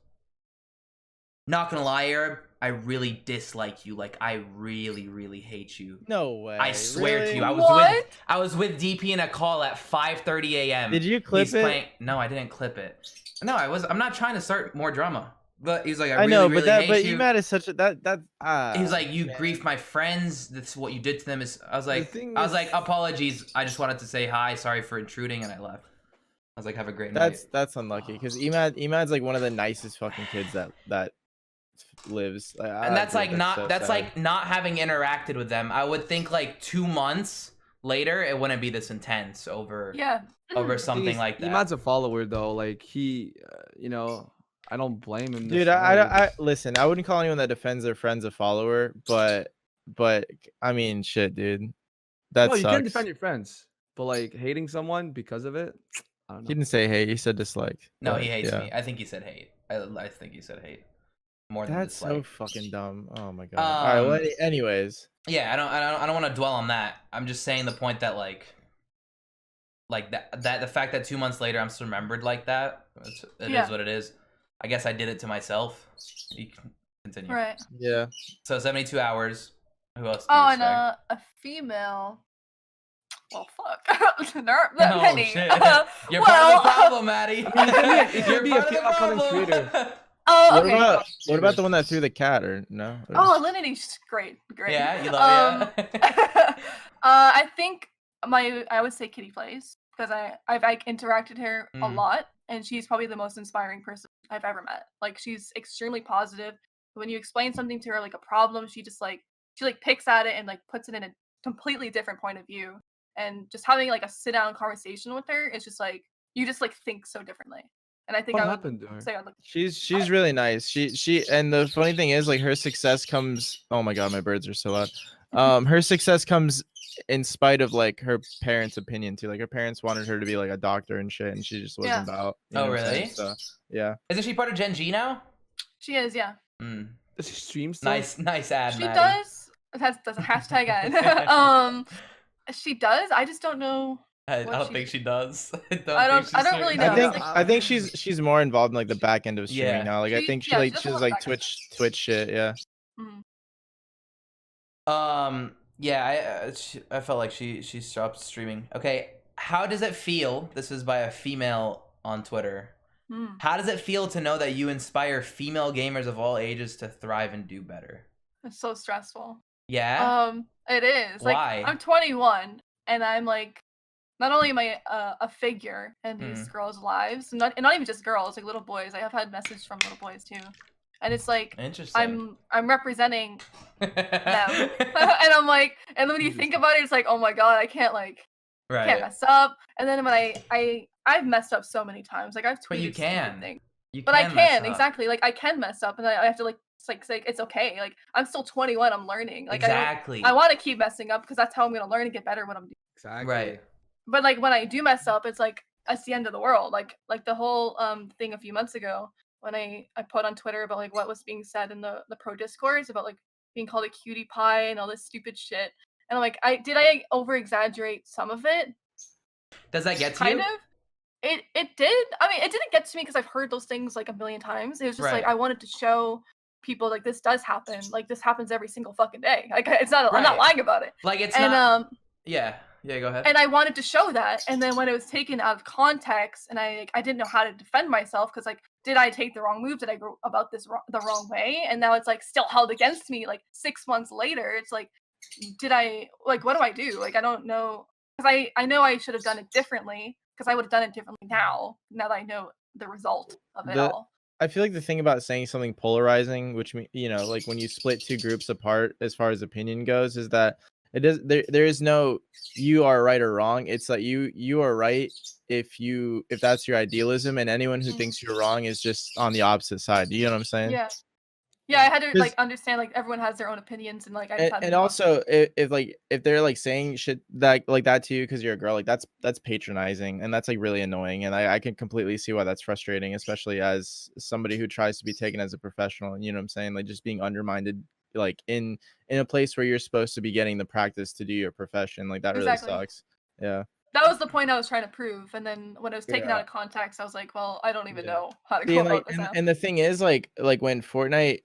"Not gonna lie, Arab, I really dislike you. Like, I really, really hate you." No way. I swear to you, I was with DP in a call at 5:30 a.m. Did you clip it? No, I didn't clip it. No, I'm not trying to start more drama. But he's like, I really hate you. Emad is such a that. He's like, you griefed my friends. That's what you did to them. I was like, apologies. I just wanted to say hi. Sorry for intruding, and I left. I was like, have a great night. That's unlucky because Emad's like one of the nicest fucking kids that lives. And that's like like not having interacted with them. I would think like 2 months later it wouldn't be this intense over something like that. Emad's a follower though. Like he, I don't blame him. Dude, I listen. I wouldn't call anyone that defends their friends a follower, but I mean, shit, dude. That sucks. You can defend your friends, but like hating someone because of it, I don't know. He didn't say hate. He said dislike. No, he hates me. I think he said hate. I think he said hate. More than that's dislike. So fucking dumb. Oh my god. All right. Well, anyways. Yeah, I don't want to dwell on that. I'm just saying the point that like that the fact that 2 months later I'm still remembered like that. It is what it is. I guess I did it to myself. You can continue. Right. Yeah. So 72 Hours. Who else? Oh, and a female. Well, fuck. There aren't that many. Shit. You're part of the problem, Maddie. You're be a upcoming creator. Oh, okay. What about the one that threw the cat or no? Oh, Alinity's great. Yeah, you love it. I think I would say Kitty Plays because I've interacted her a lot, and she's probably the most inspiring person I've ever met. Like, she's extremely positive. When you explain something to her, like a problem, she picks at it and like puts it in a completely different point of view. and just having like a sit down conversation with her is just like you just like think so differently. And I think What I would happened to her? say I'd like She's really nice. She and the funny thing is like her success comes. Oh my god, my birds are so loud. Her success comes in spite of like her parents' opinion too. Like her parents wanted her to be like a doctor and shit, and she just wasn't about. You know Oh what I'm saying? really? So yeah. Isn't she part of Gen G now? she is, yeah. Does she stream still? Nice ad, She Maddie. does. That's a hashtag ad. She does. I just don't know. I don't think she does. I don't really know. I think she's more involved in like the back end of streaming now. Like I think she does does a lot like of back end Twitch shit. Yeah. Yeah, I felt like she stopped streaming. Okay, how does it feel? This is by a female on Twitter. How does it feel to know that you inspire female gamers of all ages to thrive and do better? It's so stressful. Yeah. It is. Like, Why? I'm 21, and I'm like, not only am I a figure in these girls' lives, and not even just girls, like little boys. I have had messages from little boys too, and it's like interesting. I'm representing them, and I'm like, and then when you think about it, it's like, oh my god, I can't can't mess up. And then when I've messed up so many times, like I've tweeted but you can. things. You but can I can mess up. exactly, like I can mess up, and I have to like say it's okay. Like I'm still 21, I'm learning. Like exactly. I want to keep messing up because that's how I'm gonna learn and get better when I'm doing. Exactly. Right. But like when I do mess up, it's like it's the end of the world. Like the whole thing a few months ago when I put on Twitter about like what was being said in the pro discourse about like being called a cutie pie and all this stupid shit. And I'm like, I over exaggerate some of it? Does that get to kind you? of? It did. I mean, it didn't get to me because I've heard those things like a million times. It was just like I wanted to show people like this does happen. Like this happens every single fucking day. Like it's not. I'm not lying about it. Like it's not. Yeah. Yeah. Go ahead. And I wanted to show that, and then when it was taken out of context, and I didn't know how to defend myself because like, did I take the wrong move? Did I go about this the wrong way? And now it's like still held against me. Like 6 months later, it's like, did I like what do I do? Like I don't know because I know I should have done it differently. Because I would have done it differently now that I know the result of it all. I feel like the thing about saying something polarizing, which you know, like when you split two groups apart as far as opinion goes, is that it does there is no you are right or wrong. It's that you are right if that's your idealism, and anyone who thinks you're wrong is just on the opposite side. You know what I'm saying? Yeah. Yeah, I had to like understand like everyone has their own opinions and like I just had and also if they're like saying shit that like that to you because you're a girl, like that's patronizing and that's like really annoying, and I can completely see why that's frustrating, especially as somebody who tries to be taken as a professional. You know what I'm saying? Like just being undermined like in a place where you're supposed to be getting the practice to do your profession, like that really sucks. Yeah. That was the point I was trying to prove, and then when it was taken out of context, I was like, well, I don't even know how to go about this. And the thing is like when Fortnite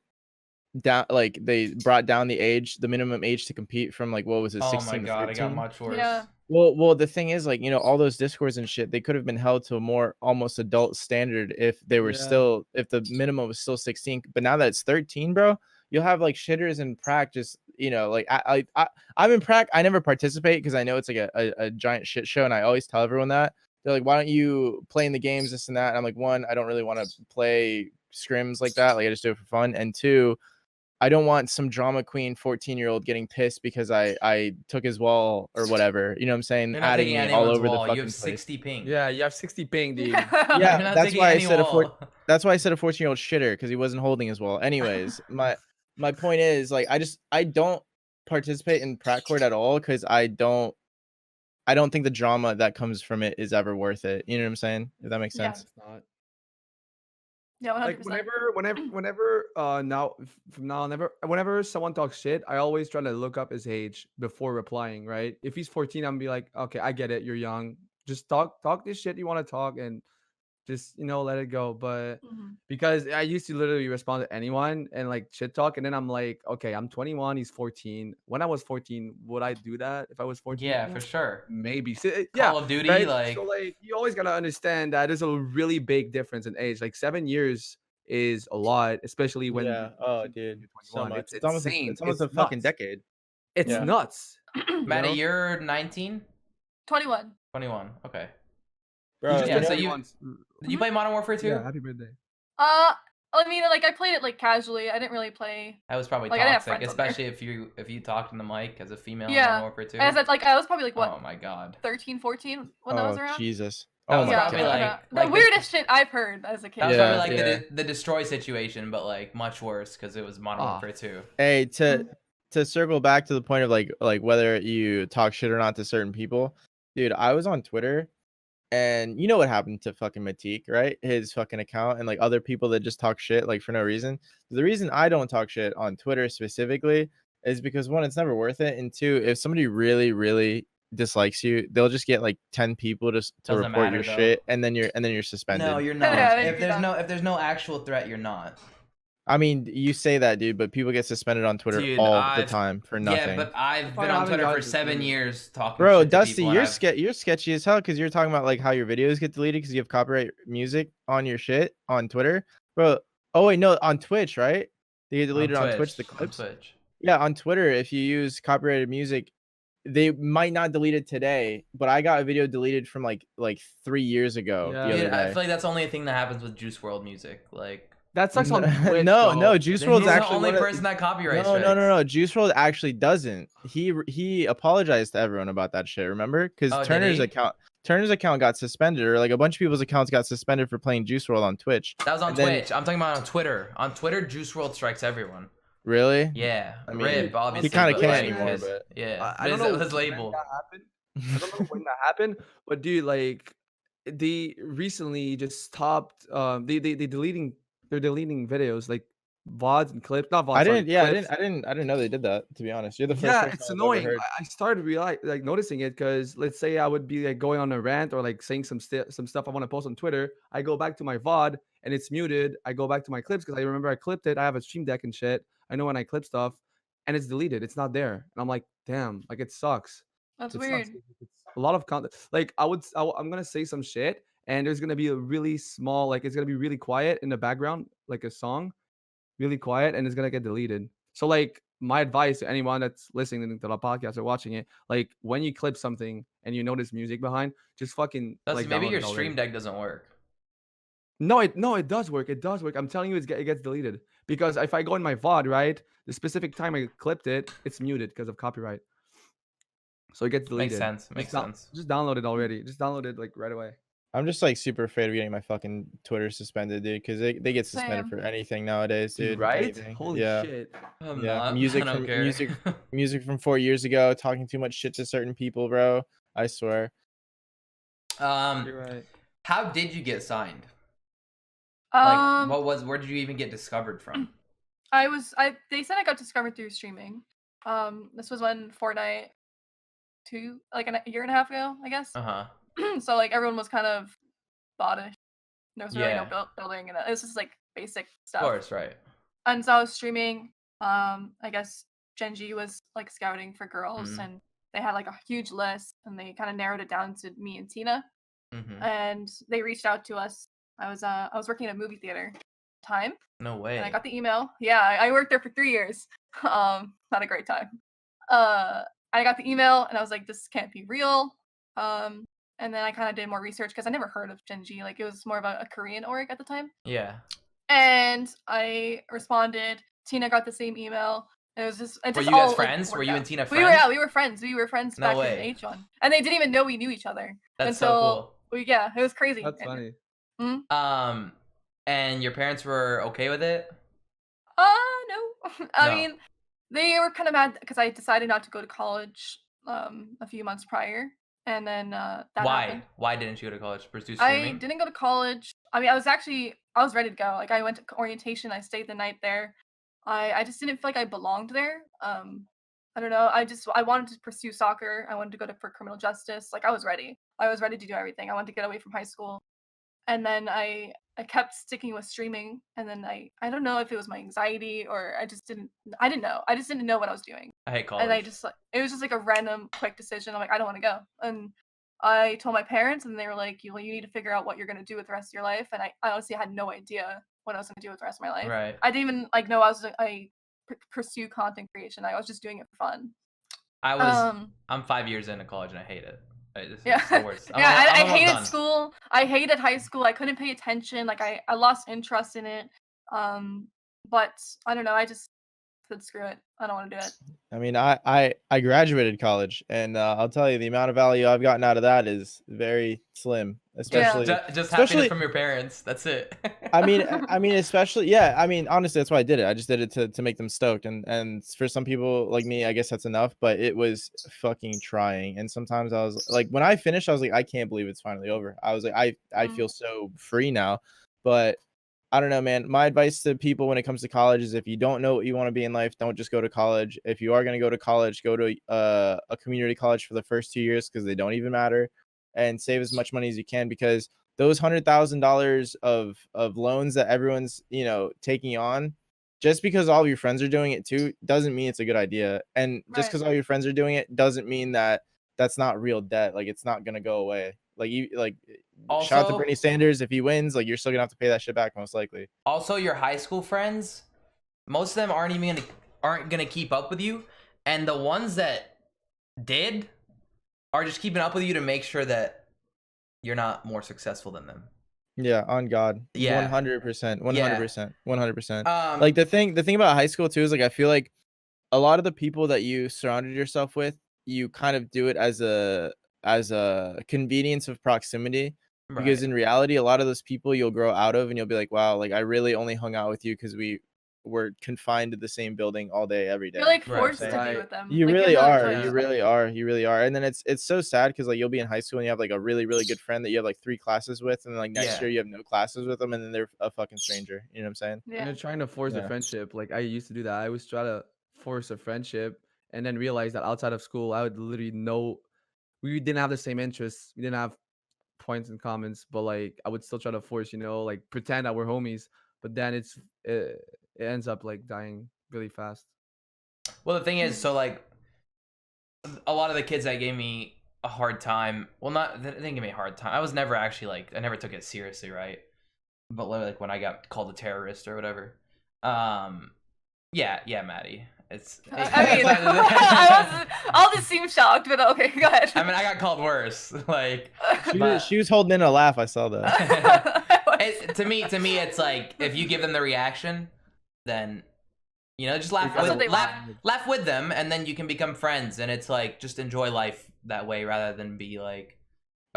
down like they brought down the minimum age to compete from like what was it 16 oh my god, 13? It got much worse. Yeah. Well the thing is like, you know, all those discords and shit, they could have been held to a more almost adult standard if they were still if the minimum was still 16, but now that it's 13, bro, you'll have like shitters in practice, you know, like I'm in prac. I never participate because I know it's like a giant shit show, and I always tell everyone that. They're like, why don't you play in the games, this and that? And I'm like, one, I don't really want to play scrims like that, like I just do it for fun, and two, I don't want some drama queen 14-year-old getting pissed because I took his wall or whatever. You know what I'm saying? Adding me all over the fucking you have 60 ping. Yeah, you have 60 ping, dude. Yeah, that's why I said that's why I said a 14-year-old shitter, because he wasn't holding his wall. Anyways, my point is like I don't participate in prac court at all because I don't think the drama that comes from it is ever worth it. You know what I'm saying? If that makes sense. It's not. Yeah, 100%. Like whenever now from now on, whenever someone talks shit, I always try to look up his age before replying, right? If he's 14, I'm gonna be like, okay, I get it, you're young. Just talk this shit you want to talk and just, you know, let it go. But because I used to literally respond to anyone and like shit talk, and then I'm like, okay, I'm 21, he's 14. When I was 14, would I do that if I was 14? Yeah, for sure. Maybe. Call of Duty, right? like So like you always gotta understand that there's a really big difference in age. Like 7 years is a lot, especially when oh dude, so much. It's almost a fucking decade. It's nuts. Maddie, you're 19? 21. 21. Okay. Bro, so you play Modern Warfare 2? Yeah, happy birthday. I mean, like I played it like casually. I didn't really play. That was probably Like I didn't have toxic, friends on there. especially if you talked in the mic as a female in Modern Yeah, Warfare 2. as like I was probably like what Oh my god. 13, 14 when that was Oh around. Jesus. That Oh was my Yeah, probably something like God. that. like The the weirdest shit I've heard as a that was kid. probably Yeah, like yeah. the destroy situation, but like much worse because it was Modern Ah, Warfare 2. Hey, Mhm. to circle back to the point of like whether you talk shit or not to certain people, dude. I was on Twitter, and you know what happened to fucking Matik, right? His fucking account and like other people that just talk shit like for no reason. The reason I don't talk shit on Twitter specifically is because one, it's never worth it, and two, if somebody really, really dislikes you, they'll just get like 10 people just to Doesn't report matter your though. shit, and then you're suspended. No, you're You know what I'm not. Yeah, I saying? didn't do that. If there's no actual threat, you're not. I mean, you say that, dude, but people get suspended on Twitter Dude, all the time for yeah, nothing. but I've been probably on haven't Twitter for gotten 7 suspended. years talking Bro, shit to Dusty, people. you're sketchy as hell because you're talking about like how your videos get deleted because you have copyright music on your shit on Twitter, bro. Oh wait, no, on Twitch, right? They get deleted on Twitch, the On clips. Twitch. Yeah, on Twitter, if you use copyrighted music, they might not delete it today, but I got a video deleted from like 3 years ago Yeah. the other Dude, I day. feel like that's only a thing that happens with Juice World music. Like That sucks on Twitch. No, though. no, Juice WRLD's he's the actually only one of- person that copyright No, strikes. no. Juice WRLD actually doesn't. He apologized to everyone about that shit. Remember? Because Oh, did he? Turner's account got suspended, or like a bunch of people's accounts got suspended for playing Juice WRLD on Twitch. That was on And then- Twitch. I'm talking about on Twitter. On Twitter, Juice WRLD strikes everyone. Really? Yeah. I mean, Rip, obviously. he kind of but, can't like, anymore. his- But yeah. I don't know his when label. that happened. I don't know when that happened, but dude, like they recently just stopped. They're deleting videos like VODs and clips. Not VODs. I Sorry, didn't. Yeah, clips. I didn't know they did that. To be honest, you're the first Yeah, person it's I've ever annoying. heard. I started like noticing it because let's say I would be like going on a rant or like saying some stuff I want to post on Twitter. I go back to my VOD and it's muted. I go back to my clips because I remember I clipped it. I have a stream deck and shit. I know when I clip stuff and it's deleted. It's not there. And I'm like, damn, like it sucks. That's It weird. sucks. It's a lot of content. Like I'm gonna say some shit and there's gonna be a really small, like it's gonna be really quiet in the background, like a song, really quiet, and it's gonna get deleted. So like my advice to anyone that's listening to the podcast or watching it, like when you clip something and you notice music behind, just fucking like Maybe download your it already. stream deck doesn't work. No, it does work. It does work. I'm telling you, it gets deleted because if I go in my VOD, right, the specific time I clipped it, it's muted because of copyright. So it gets deleted. Makes sense. Just download it already. Just download it like right away. I'm just like super afraid of getting my fucking Twitter suspended, dude, because they get suspended Same. for anything nowadays, dude. Right? Anything. Holy Yeah. shit. I'm Yeah, not. music I don't from care. music from 4 years ago, talking too much shit to certain people, bro. I swear. You're right. How did you get signed? Like, where did you even get discovered from? They said I got discovered through streaming. This was when Fortnite like a year and a half ago, I guess. So like everyone was kind of bottish. There was really no building, and it was just like basic stuff. Of course, right. And so I was streaming. I guess Genji was like scouting for girls, and they had like a huge list, and they kind of narrowed it down to me and Tina. And they reached out to us. I was working at a movie theater at the time. No way. And I got the email. Yeah, I worked there for 3 years. Not a great time. I got the email and I was like, this can't be real. And then I kind of did more research because I never heard of Genji. Like it was more of a Korean org at the time. Yeah. And I responded. Tina got the same email. It was just. Were you guys friends? Were you and Tina friends? We were friends. We were friends back in H1, and they didn't even know we knew each other. That's so cool. Yeah, it was crazy. That's funny. And your parents were okay with it? No. I mean, they were kind of mad because I decided not to go to college a few months prior, and then that happened. Why didn't you go to college? Pursue streaming? I didn't go to college. I mean, I was ready to go. Like I went to orientation. I stayed the night there. I just didn't feel like I belonged there. I don't know. I wanted to pursue soccer. I wanted to go for criminal justice. Like I was ready. I was ready to do everything. I wanted to get away from high school. And then I kept sticking with streaming, and then I don't know if it was my anxiety or I didn't know. I just didn't know what I was doing. I hate college. And it was just like a random quick decision. I'm like, I don't want to go. And I told my parents, and they were like, you need to figure out what you're going to do with the rest of your life. And I honestly had no idea what I was going to do with the rest of my life. Right. I didn't even know I pursue content creation. I was just doing it for fun. I'm 5 years into college and I hate it. It's the worst. I hated school. I hated high school. I couldn't pay attention. Like I lost interest in it. But I don't know. I just said screw it. I don't want to do it. I mean, I graduated college, and I'll tell you, the amount of value I've gotten out of that is very slim, Just happiness from your parents. That's it. I mean, especially, yeah. I mean, honestly, that's why I did it. I just did it to make them stoked, and for some people like me, I guess that's enough. But it was fucking trying, and sometimes I was like, when I finished, I was like, I can't believe it's finally over. I was like, I feel so free now, but. I don't know, man. My advice to people when it comes to college is if you don't know what you want to be in life, don't just go to college. If you are going to go to college, go to a community college for the first 2 years because they don't even matter, and save as much money as you can because those $100,000 of loans that everyone's taking on, just because all of your friends are doing it too, doesn't mean it's a good idea. And just because all your friends are doing it doesn't mean that that's not real debt. Like it's not gonna go away. Also, shout out to Bernie Sanders. If he wins, like you're still gonna have to pay that shit back most likely. Also, your high school friends, most of them aren't gonna keep up with you, and the ones that did are just keeping up with you to make sure that you're not more successful than them. Yeah, on God. Yeah, 100%, 100%, 100%. Um, Like the thing about high school too is like I feel like a lot of the people that you surrounded yourself with, you kind of do it as a convenience of proximity. Because right. in reality, a lot of those people you'll grow out of and you'll be like, wow, like I really only hung out with you because we were confined to the same building all day, every day. You're like You know what I'm forced to saying? be with them. You Like, you have really no are. choice. You really are. You really are. And then it's so sad because like you'll be in high school and you have like a really, really good friend that you have like 3 classes with, and then like next year you have no classes with them, and then they're a fucking stranger. You know what I'm saying? And Yeah. they're trying to force a Yeah. friendship. Like I used to do that. I always try to force a friendship and then realize that outside of school, I would literally know we didn't have the same interests. We didn't have points in commons, but like I would still try to force, like pretend that we're homies. But then it ends up like dying really fast. Well, the thing is, so like a lot of the kids that gave me a hard time, well, they didn't give me a hard time. I was never actually like, I never took it seriously, right? But like when I got called a terrorist or whatever, yeah, Maddie. It's. I mean, I'll just seem shocked, but okay, go ahead. I mean, I got called worse. Like, she was holding in a laugh. I saw that. To me, it's like if you give them the reaction, then just laugh with them, and then you can become friends. And it's like just enjoy life that way rather than be like.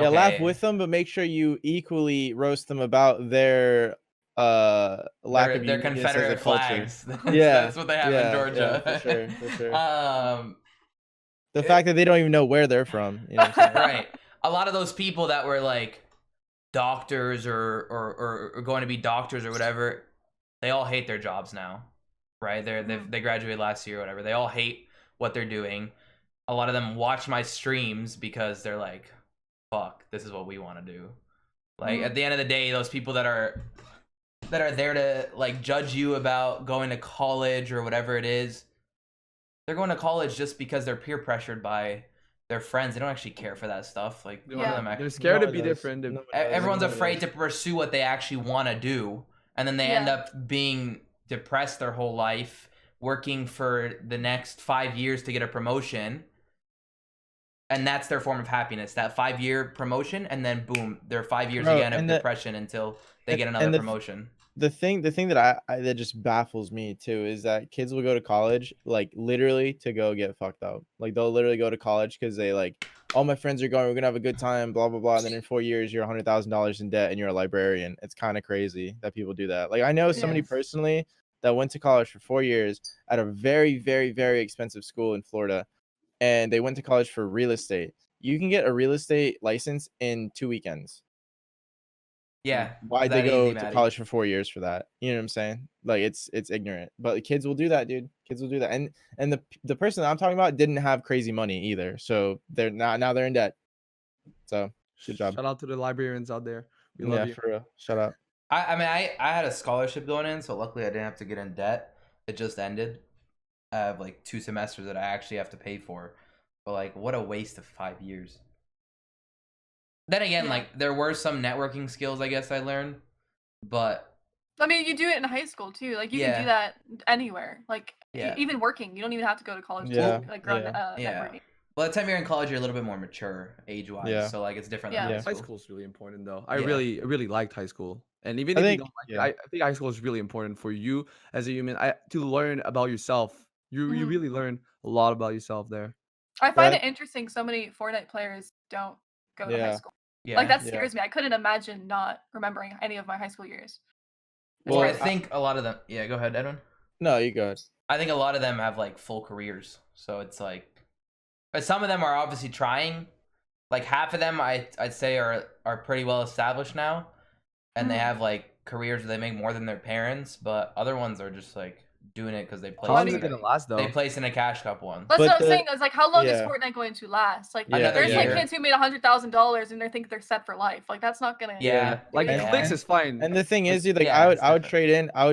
Okay. Yeah, laugh with them, but make sure you equally roast them about their lack of their Confederate flags. Yeah, that's what they have in Georgia. Yeah, for sure. The The fact that they don't even know where they're from, you know what I'm saying? Right. A lot of those people that were like doctors or going to be doctors or whatever, they all hate their jobs now, right? They graduated last year or whatever. They all hate what they're doing. A lot of them watch my streams because they're like, fuck, this is what we want to do. Like at the end of the day, those people that are there to like judge you about going to college or whatever it is, they're going to college just because they're peer pressured by their friends. They don't actually care for that stuff. Like they're scared to be different. Everyone's afraid to pursue what they actually want to do, and then they end up being depressed their whole life, working for the next 5 years to get a promotion. And that's their form of happiness, that 5-year promotion, and then boom, they're 5 years again of depression until they get another promotion. The thing that that just baffles me too is that kids will go to college like literally to go get fucked up. Like they'll literally go to college because they like, all my friends are going, we're gonna have a good time, blah blah blah, and then in 4 years you're $100,000 in debt and you're a librarian. It's kind of crazy that people do that. Like I know somebody personally that went to college for 4 years at a very very very expensive school in Florida. And they went to college for real estate. You can get a real estate license in 2 weekends. Yeah. Why'd they go to college for 4 years for that? You know what I'm saying? Like it's ignorant. But the kids will do that, dude. Kids will do that. And the person that I'm talking about didn't have crazy money either. So they're now they're in debt. So good job. Shout out to the librarians out there. We love you. For real. Shut up. I mean I had a scholarship going in, so luckily I didn't have to get in debt. It just ended. I have like 2 semesters that I actually have to pay for, but like what a waste of 5 years. Then again, like there were some networking skills I guess I learned, but I mean you do it in high school too. Like you can do that anywhere. Like even working, you don't even have to go to college to like grow networking. By the time you're in college, you're a little bit more mature age-wise, so like it's different. High school's really important though. I really liked high school. And even I if you think don't like it, yeah. I think high school is really important for you as a human to learn about yourself. You Mhm. really learn a lot about yourself there. I find But it interesting so many Fortnite players don't go to high yeah, school. Like, Yeah. that yeah. scares me. I couldn't imagine not remembering any of my high school years. It Well, I Well, scares me. think a lot of them. Yeah, go ahead, Edwin. no, you go ahead. I think a lot of them have like full careers, so it's like, but some of them are obviously trying. Like half of them, I'd say are pretty well established now, and they Mhm. have like careers where they make more than their parents. But other ones are just like doing it because How long is it mean, gonna last they though? place in a cash cup one. that's But what I'm saying. Is like, how long is yeah, Fortnite going to last? Like, yeah, Another there's like yeah, year. kids who made $100,000 and they think they're set for life. Like, that's not gonna yeah. Yeah, do Like anything. clicks yeah, is fine. And the thing Like is, dude, like yeah. It's I would different.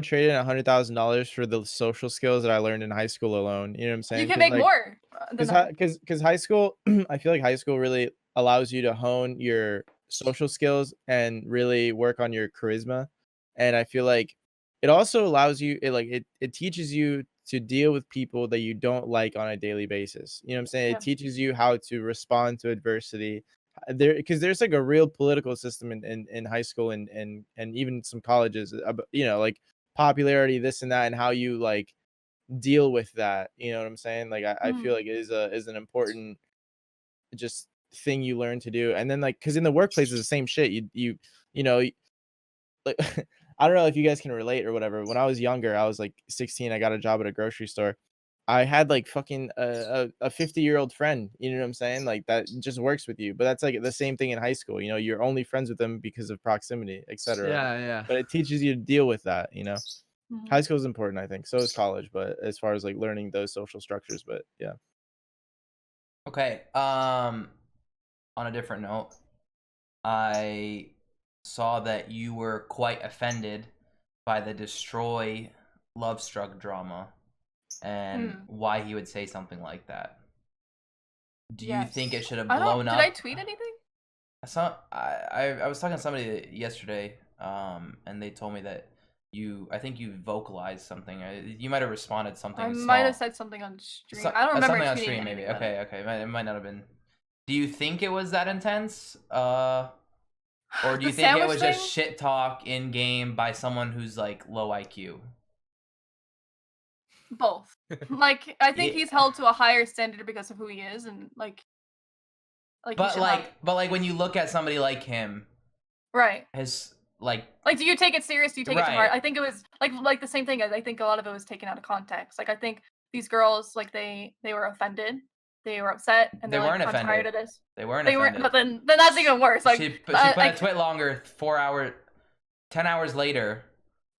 trade in $100,000 for the social skills that I learned in high school alone. You know what I'm You saying? can Because make like, more than that. because high school, I feel like high school really allows you to hone your social skills and really work on your charisma. And I feel like it also allows you, it teaches you to deal with people that you don't like on a daily basis. You know what I'm saying? Yeah. It teaches you how to respond to adversity. Because there's like a real political system in high school and even some colleges, like popularity, this and that, and how you like deal with that. You know what I'm saying? Like I feel Mhm. like it is an important just thing you learn to do. And then like because in the workplace it's the same shit. You know like I don't know if you guys can relate or whatever. When I was younger, I was like 16. I got a job at a grocery store. I had like fucking a 50-year-old friend. You know what I'm saying? Like that just works with you. But that's like the same thing in high school. You know, you're only friends with them because of proximity, etc. yeah, yeah. But it teaches you to deal with that. You know, Mhm. high school is important, I think. So is college. But as far as like learning those social structures, but yeah. Okay. On a different note, I saw that you were quite offended by the destroy Lovestruck drama and Mm. why he would say something like that. Do you think it Yes. should have I don't. blown Did I up? tweet anything? I was talking to somebody yesterday, and they told me that I think you vocalized something. You might have responded I something might have small. said something on stream. I don't remember Something on tweeting stream, maybe. anything about it. Okay. It might not have been. Do you think it was that intense? Or do The you think it sandwich was thing? just shit talk in game by someone who's like low IQ? Both. Like, I think Yeah. he's held to a higher standard because of who he is, and like he But should have. like when you look at somebody like him, Right. his like Like, do you take it serious? Do you take it to heart? right. I think it was like the same thing. I think a lot of it was taken out of context. Like, I think these girls, like, they were offended, they were upset, and They they're like, weren't "I'm tired offended. of this." They weren't They weren't, offended. but then that's even worse. Like, She put a like, tweet longer 4 hour 10 hours later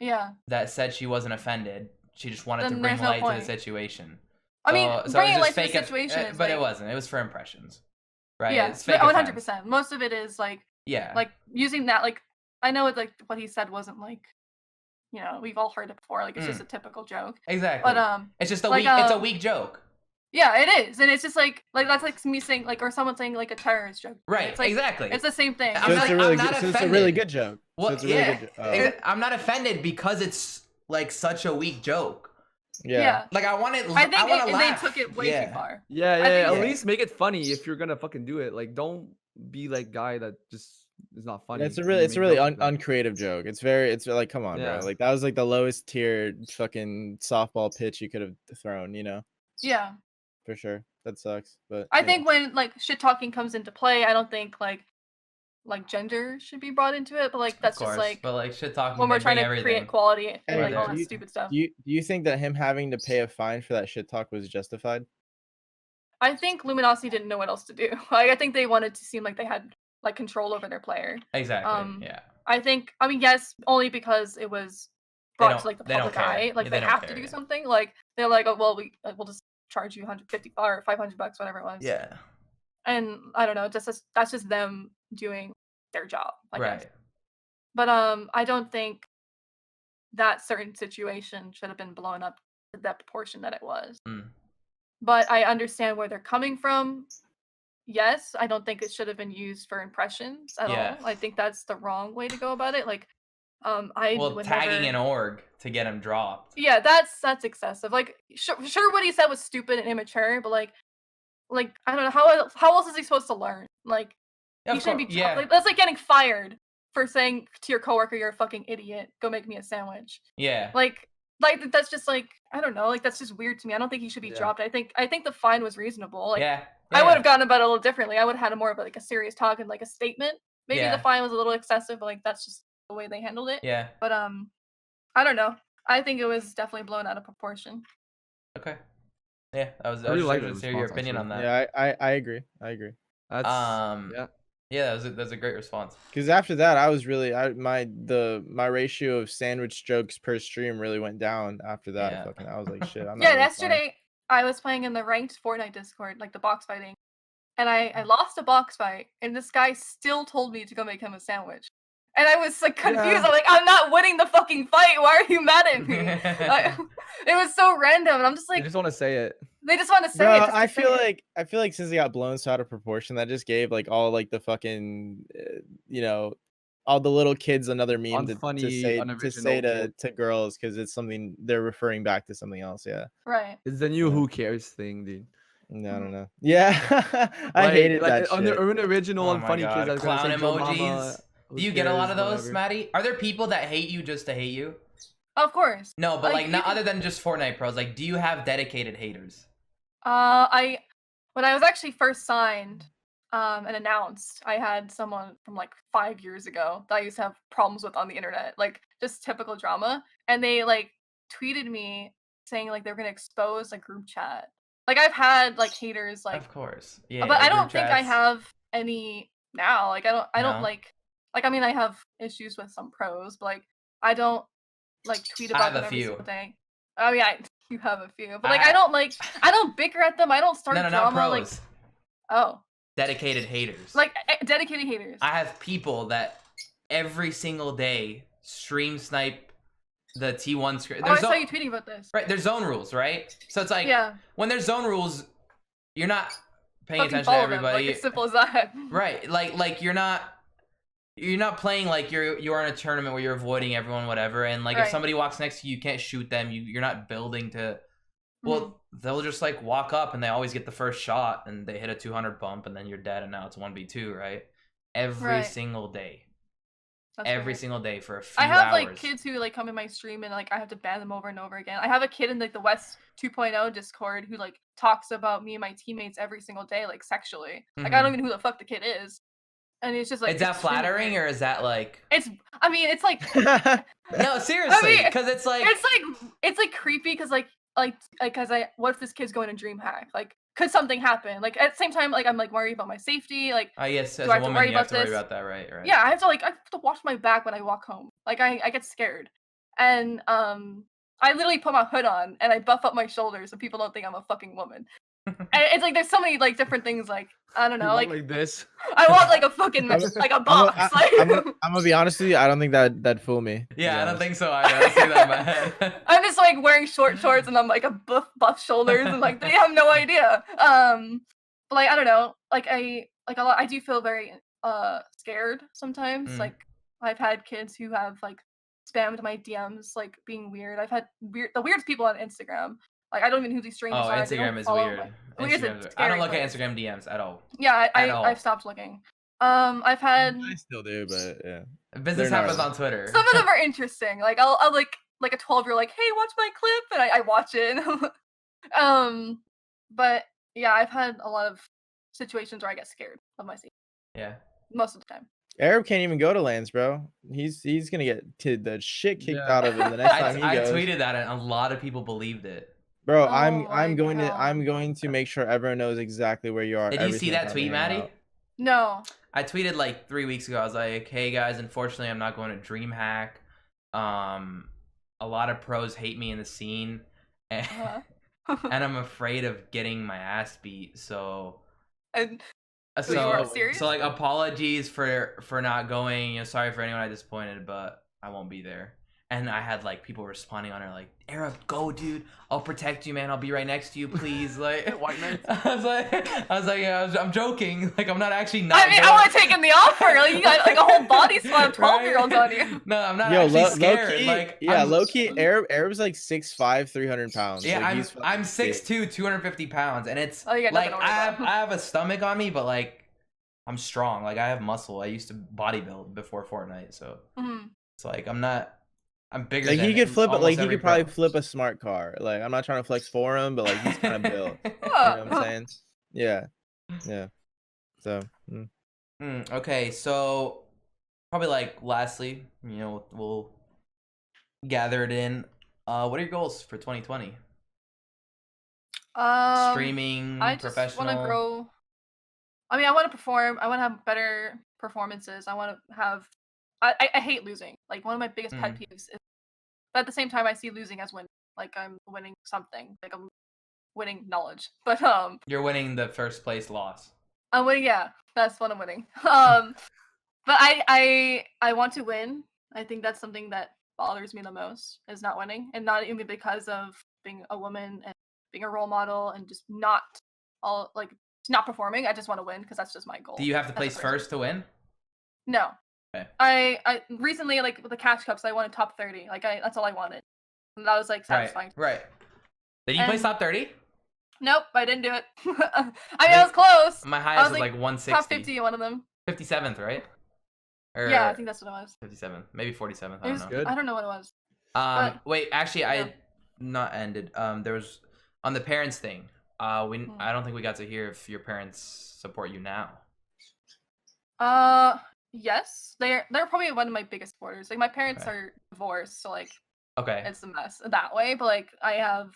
yeah. that said she wasn't offended. She just wanted to Then bring there's no light to the point. situation. I mean, So it was bringing just light to the fake, situation is but it like, wasn't. It was for impressions, right? yeah, It's fake offense. 100%. Most of it is Yeah, like using that. Like, I know it's like what he said wasn't like, we've all heard it before. Like, it's just mm, a typical joke. But exactly. It's just a like weak. It's a weak joke. yeah, it is, and it's just like that's like me saying like or someone saying like a terrorist joke. Right. It's like Exactly. it's the same thing. I'm It's not. like I'm not So offended. it's a really good joke. So Well, it's a really yeah. good joke. I'm not offended because it's like such a weak joke. Yeah. yeah. Like I wanted. I think I want to they laugh. took it way too Yeah. far. Yeah, I yeah, think at Yeah. least make it funny if you're gonna fucking do it. Like, don't be like guy that just is not funny. It's a and really you it's a make really jokes like that. uncreative joke. It's like come on, bro. Yeah. Like that was like the lowest tier fucking softball pitch you could have thrown, Yeah. for sure. That sucks. But I think when like shit talking comes into play, I don't think like gender should be brought into it, but like Of that's just course, like but like shit talking, when we're they trying bring to create everything. equality and hey, Right like all there. that stupid stuff. do you think that him having to pay a fine for that shit talk was justified? I think Luminosity didn't know what else to do. Like I think they wanted to seem like they had like control over their player. Exactly. Yeah. I mean yes, only because it was They brought don't. to like the They don't public care. eye. Like Yeah, they they don't have care. to do Yeah. something. Like they're like, oh well, we'll just charge you 150 or 500 bucks, whatever it was. Yeah. And I don't know, that's just them doing their job, I guess. Right. But I don't think that certain situation should have been blown up to that proportion that it was. Mm. But I understand where they're coming from. Yes, I don't think it should have been used for impressions at Yeah. all. I think that's the wrong way to go about it. Like, I Well, would tagging never. an org to get him dropped. Yeah, that's excessive. Like, sure, what he said was stupid and immature, but like I don't know how else is he supposed to learn? Like, Yeah, he of shouldn't course. be. Yeah. Like, that's like getting fired for saying to your coworker, "You're a fucking idiot. Go make me a sandwich." Yeah. Like that's just like, I don't know, like that's just weird to me. I don't think he should be dropped. I think the fine was reasonable. Like Yeah. I would have gone about it a little differently. I would have had more of like a serious talk and like a statement. Maybe the fine was a little excessive, but like that's just the way they handled it. Yeah. But I don't know. I think it was definitely blown out of proportion. Okay. Yeah, I was really like just hear your opinion on that. Yeah, I agree. I agree. That's yeah, that was a great response. Because after that, I was really my ratio of sandwich jokes per stream really went down after that. Yeah. I was like, shit. I'm not Yeah, really yesterday I was playing in the ranked Fortnite Discord, like the box fighting, and I lost a box fight, and this guy still told me to go make him a sandwich. And I was like confused. Yeah. I'm like, I'm not winning the fucking fight. Why are you mad at me? It was so random, and I'm just like, I just want to say it. they just want to say Bro, it. I feel like since it got blown so out of proportion, that just gave like all like the fucking all the little kids another meme to say to girls because it's something they're referring back to something else. Yeah. Right. It's the new who cares thing, dude. No, I don't know. Yeah, I hated that on shit. the original and funny kids. That's clown emojis. Do you get a lot of those, whatever. Maddie? Are there people that hate you just to hate you? Of course. No, but like not other than just Fortnite pros. Like, do you have dedicated haters? When I was actually first signed and announced, I had someone from like 5 years ago that I used to have problems with on the internet, like just typical drama, and they like tweeted me saying like they were gonna expose a group chat. Like I've had like haters, like of course, yeah. but I don't think I have any now. Like I don't like I mean I have issues with some pros, but like I don't like tweet about them every single day. Oh yeah, you have a few, but like I don't bicker at them. I don't start drama. Not pros. Like oh, dedicated haters. Like dedicated haters. I have people that every single day stream snipe the T1 screen. I saw you tweeting about this. Right, there's zone rules, right? So it's like when there's zone rules, you're not paying attention to everybody. Like as simple as that. Right, like you're not playing like you're in a tournament where you're avoiding everyone, whatever. And like if somebody walks next to you, you can't shoot them. You're not building to. Well, they'll just like walk up and they always get the first shot and they hit a 200 bump and then you're dead and now it's 1v2, right? Every single day. Every single day for a few hours. I have like kids who like come in my stream and like I have to ban them over and over again. I have a kid in like the West 2.0 Discord who like talks about me and my teammates every single day, like sexually. Like I don't even know who the fuck the kid is. And it's just like, is that flattering or is that like? I mean, it's like. No, seriously, because it's like creepy because what if this kid's going to Dreamhack? Like, could something happen? Like at the same time, like I'm like worried about my safety. Like, yes, as a woman, you have to worry about that, right? Yeah, I have to watch my back when I walk home. Like I get scared, and I literally put my hood on and I buff up my shoulders so people don't think I'm a fucking woman. And it's like there's so many like different things, like I don't know, like this. I want like a fucking like a box. I'm gonna be honest with you. I don't think that'd fool me. Yeah, I don't think so either. I see that in my head. I'm just like wearing short shorts and I'm like a buff shoulders and like they have no idea. But like I don't know, like I do feel very scared sometimes. Like I've had kids who have like spammed my DMs like being weird. I've had the weirdest people on Instagram. Like I don't even know who these strangers are. Instagram is weird. I don't look at Instagram DMs at all. Yeah, I've stopped looking. I've had. I still do, but yeah. Business happens on Twitter. Some of them are interesting. Like I'll like a 12-year-old like, hey, watch my clip, and I watch it. But yeah, I've had a lot of situations where I get scared of my safety. Yeah. Most of the time. Arab can't even go to lands, bro. He's gonna get the shit kicked out of him the next time he goes. I tweeted that and a lot of people believed it. Bro, I'm going to make sure everyone knows exactly where you are. Did you see that tweet, Maddie? No. I tweeted like 3 weeks ago. I was like, "Hey guys, unfortunately, I'm not going to Dreamhack. A lot of pros hate me in the scene, and, and I'm afraid of getting my ass beat. So, so like apologies for not going. You know, sorry for anyone I disappointed, but I won't be there." And I had like people responding on her like, "Arab, go, dude. I'll protect you, man. I'll be right next to you, please." Like, white man. I was like, yeah, I'm joking. Like, I'm not actually not. I mean, I want to take him the offer. Like, you got like a whole body squad of 12-year-olds on you. No, I'm not actually scared. Low-key, like, yeah, low key. Arab's like 6'5", 300 pounds. Yeah, like, I'm 6'2", 250 pounds, and it's like I have a stomach on me, but like I'm strong. Like, I have muscle. I used to bodybuild before Fortnite, so it's like I'm bigger Like than he could flip it. almost Like he every could probably pro. flip a smart car. Like I'm not trying to flex for him, but like he's kind of built. You know what I'm saying? Yeah, yeah. So. Okay, so probably like lastly, we'll gather it in. What are your goals for 2020? Streaming, I just want to professional. grow. I mean, I want to perform. I want to have better performances. I want to have. I hate losing. Like one of my biggest pet peeves is. But at the same time, I see losing as winning. Like I'm winning something. Like I'm winning knowledge. But You're winning the first place loss. I'm winning. Yeah, that's what I'm winning. But I want to win. I think that's something that bothers me the most is not winning, and not even because of being a woman and being a role model and just not all like not performing. I just want to win because that's just my goal. Do you have to as a place person. first to win? No. Okay. I recently like with the cash cups I wanted top 30. Like that's all I wanted. And that was like satisfying. Right. Did you place top 30? Nope, I didn't do it. I mean, I was close. My highest was like 160. Top 50 in one of them. 57th, right? Yeah, I think that's what it was. 57, maybe 47th. I don't know. Good. I don't know what it was. Wait, actually, I not ended. There was on the parents thing. I don't think we got to hear if your parents support you now. Yes, they're probably one of my biggest supporters. Like my parents are divorced, so like it's a mess that way. But like I have,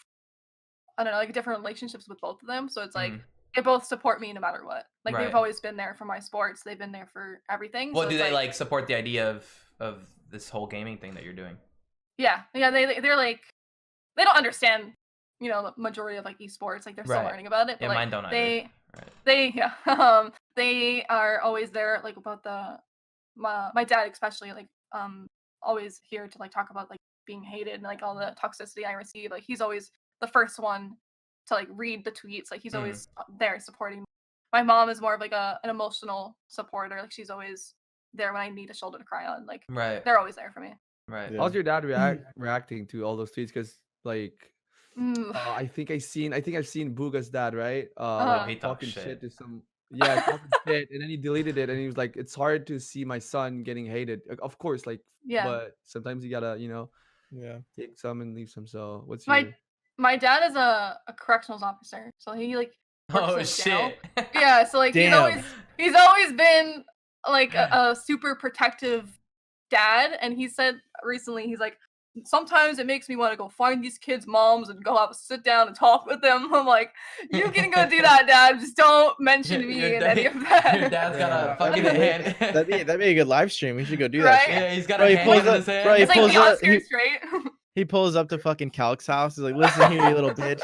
I don't know, like different relationships with both of them, so it's like they both support me no matter what. Like they've always been there for my sports. They've been there for everything. Well, so do they like support the idea of this whole gaming thing that you're doing? Yeah. They're like they don't understand, the majority of like esports. Like they're still learning about it. But, yeah, mine don't either. They are always there like about my dad especially like always here to like talk about like being hated and like all the toxicity I receive. Like he's always the first one to like read the tweets. Like he's always there supporting me. My mom is more of like an emotional supporter. Like she's always there when I need a shoulder to cry on. Like they're always there for me. Right. How's your dad reacting to all those tweets? Because like I think I've seen Booga's dad, right? Like talking shit to some talking shit, and then he deleted it, and he was like, "It's hard to see my son getting hated." Of course, like but sometimes you gotta, take some and leave some. So what's my dad is a corrections officer, so he like works in jail. Shit. Yeah, so like he's always been like a super protective dad, and he said recently he's like sometimes it makes me want to go find these kids' moms and go have a sit down and talk with them. I'm like, you can go do that, Dad. Just don't mention me in any of that. Your dad's got a fucking hand. That'd be a good live stream. We should go do that. Yeah, he's got a hand in his hand. It's like the Oscars straight. He pulls up to fucking Calc's house. He's like, "Listen here, you little bitch,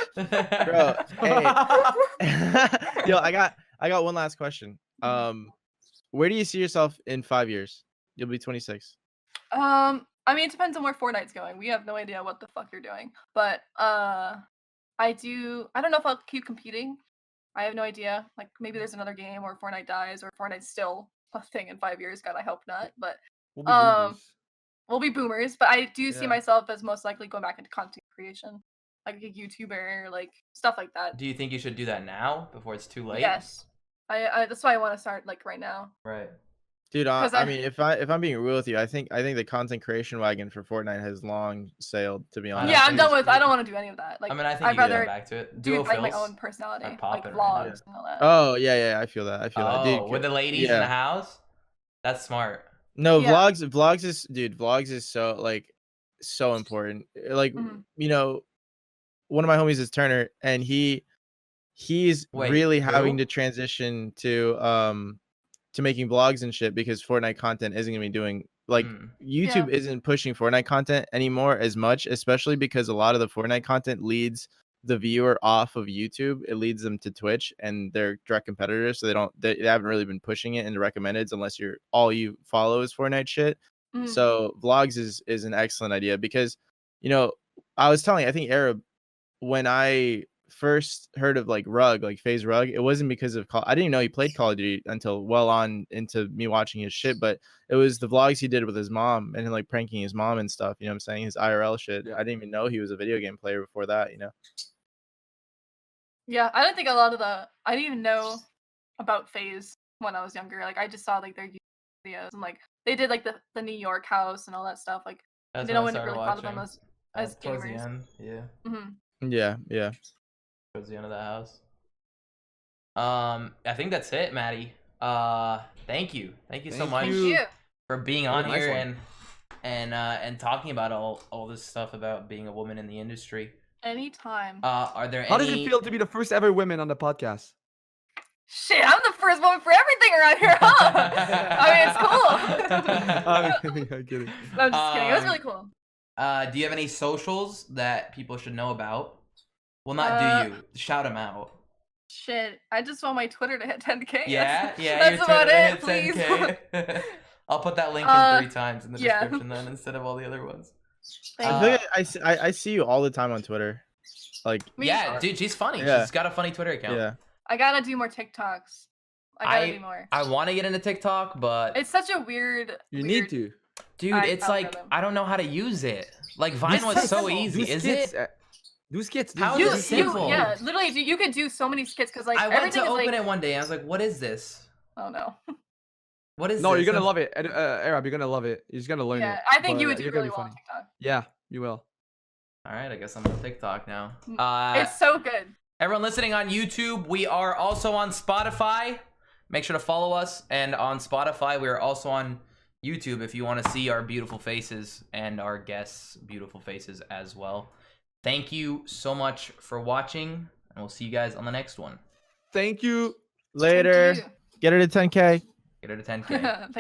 bro." Hey, yo, I got one last question. Where do you see yourself in 5 years? You'll be 26. I mean, it depends on where Fortnite's going. We have no idea what the fuck you're doing, but I don't know if I'll keep competing. I have no idea. Like maybe there's another game or Fortnite dies or Fortnite's still a thing in 5 years. God, I hope not. But we'll be boomers. But I do see myself as most likely going back into content creation, like a YouTuber, like stuff like that. Do you think you should do that now before it's too late? Yes, I that's why I want to start like right now. Right. Dude, I mean, if I'm being real with you, I think the content creation wagon for Fortnite has long sailed. To be honest. Yeah, I'm done with. I don't want to do any of that. Like, I mean, I think I'd rather back to it. Do like my own personality, like vlogs and all that. Oh yeah, I feel that. Dude, with the ladies in the house, that's smart. No, vlogs is so like so important. Like one of my homies is Turner, and he's really having to transition to making vlogs and shit because Fortnite content isn't gonna be doing like YouTube isn't pushing Fortnite content anymore as much, especially because a lot of the Fortnite content leads the viewer off of YouTube. It leads them to Twitch, and they're direct competitors, so they haven't really been pushing it into recommendeds unless all you follow is Fortnite shit. So vlogs is an excellent idea because I was telling I think Arab when I first heard of like FaZe Rug, it wasn't because of I didn't even know he played Call of Duty until well on into me watching his shit, but it was the vlogs he did with his mom and like pranking his mom and stuff, you know what I'm saying, his IRL shit. I didn't even know he was a video game player before that, Yeah, I don't think I didn't even know about FaZe when I was younger. Like I just saw like their YouTube videos and like they did like the New York house and all that stuff. Like That's no when I one started really thought of them watching. as Towards the gamers. end, yeah. Yeah, yeah. Towards the end of that house. I think that's it, Maddie. Thank you so much Thank you for being on nice here one. and talking about all this stuff about being a woman in the industry. Anytime. Are there How does it feel to be the first ever women on the podcast? Shit, I'm the first woman for everything around here, huh? I mean, it's cool. I'm kidding. No, I'm just kidding. It was really cool. Do you have any socials that people should know about? Well, not do you. Shout them out. Shit, I just want my Twitter to hit 10K. Yeah, that's about it, please. 10K. I'll put that link in 3 times in the yeah. description then instead of all the other ones. I feel like I see you all the time on Twitter. Like yeah, dude, she's funny. Yeah. She's got a funny Twitter account. Yeah. I gotta do more TikToks. I gotta do more. I want to get into TikTok, but it's such a weird. You need to. Dude, it's like I don't know how to use it. Like Vine was so easy. Is it? Do skits. How is it simple? Yeah, literally, you could do so many skits because like I went everything to open is like. it one day. I was like, "What is this?" Oh no. What is? No, this? you're gonna love it, Arab. You're gonna love it. You're just gonna learn it. Yeah, I think you would do really well on TikTok. Yeah, you will. All right, I guess I'm on TikTok now. It's so good. Everyone listening on YouTube, we are also on Spotify. Make sure to follow us. And on Spotify, we are also on YouTube if you want to see our beautiful faces and our guests' beautiful faces as well. Thank you so much for watching, and we'll see you guys on the next one. Thank you. Later. Thank you. Get her to 10K. Get her to 10K.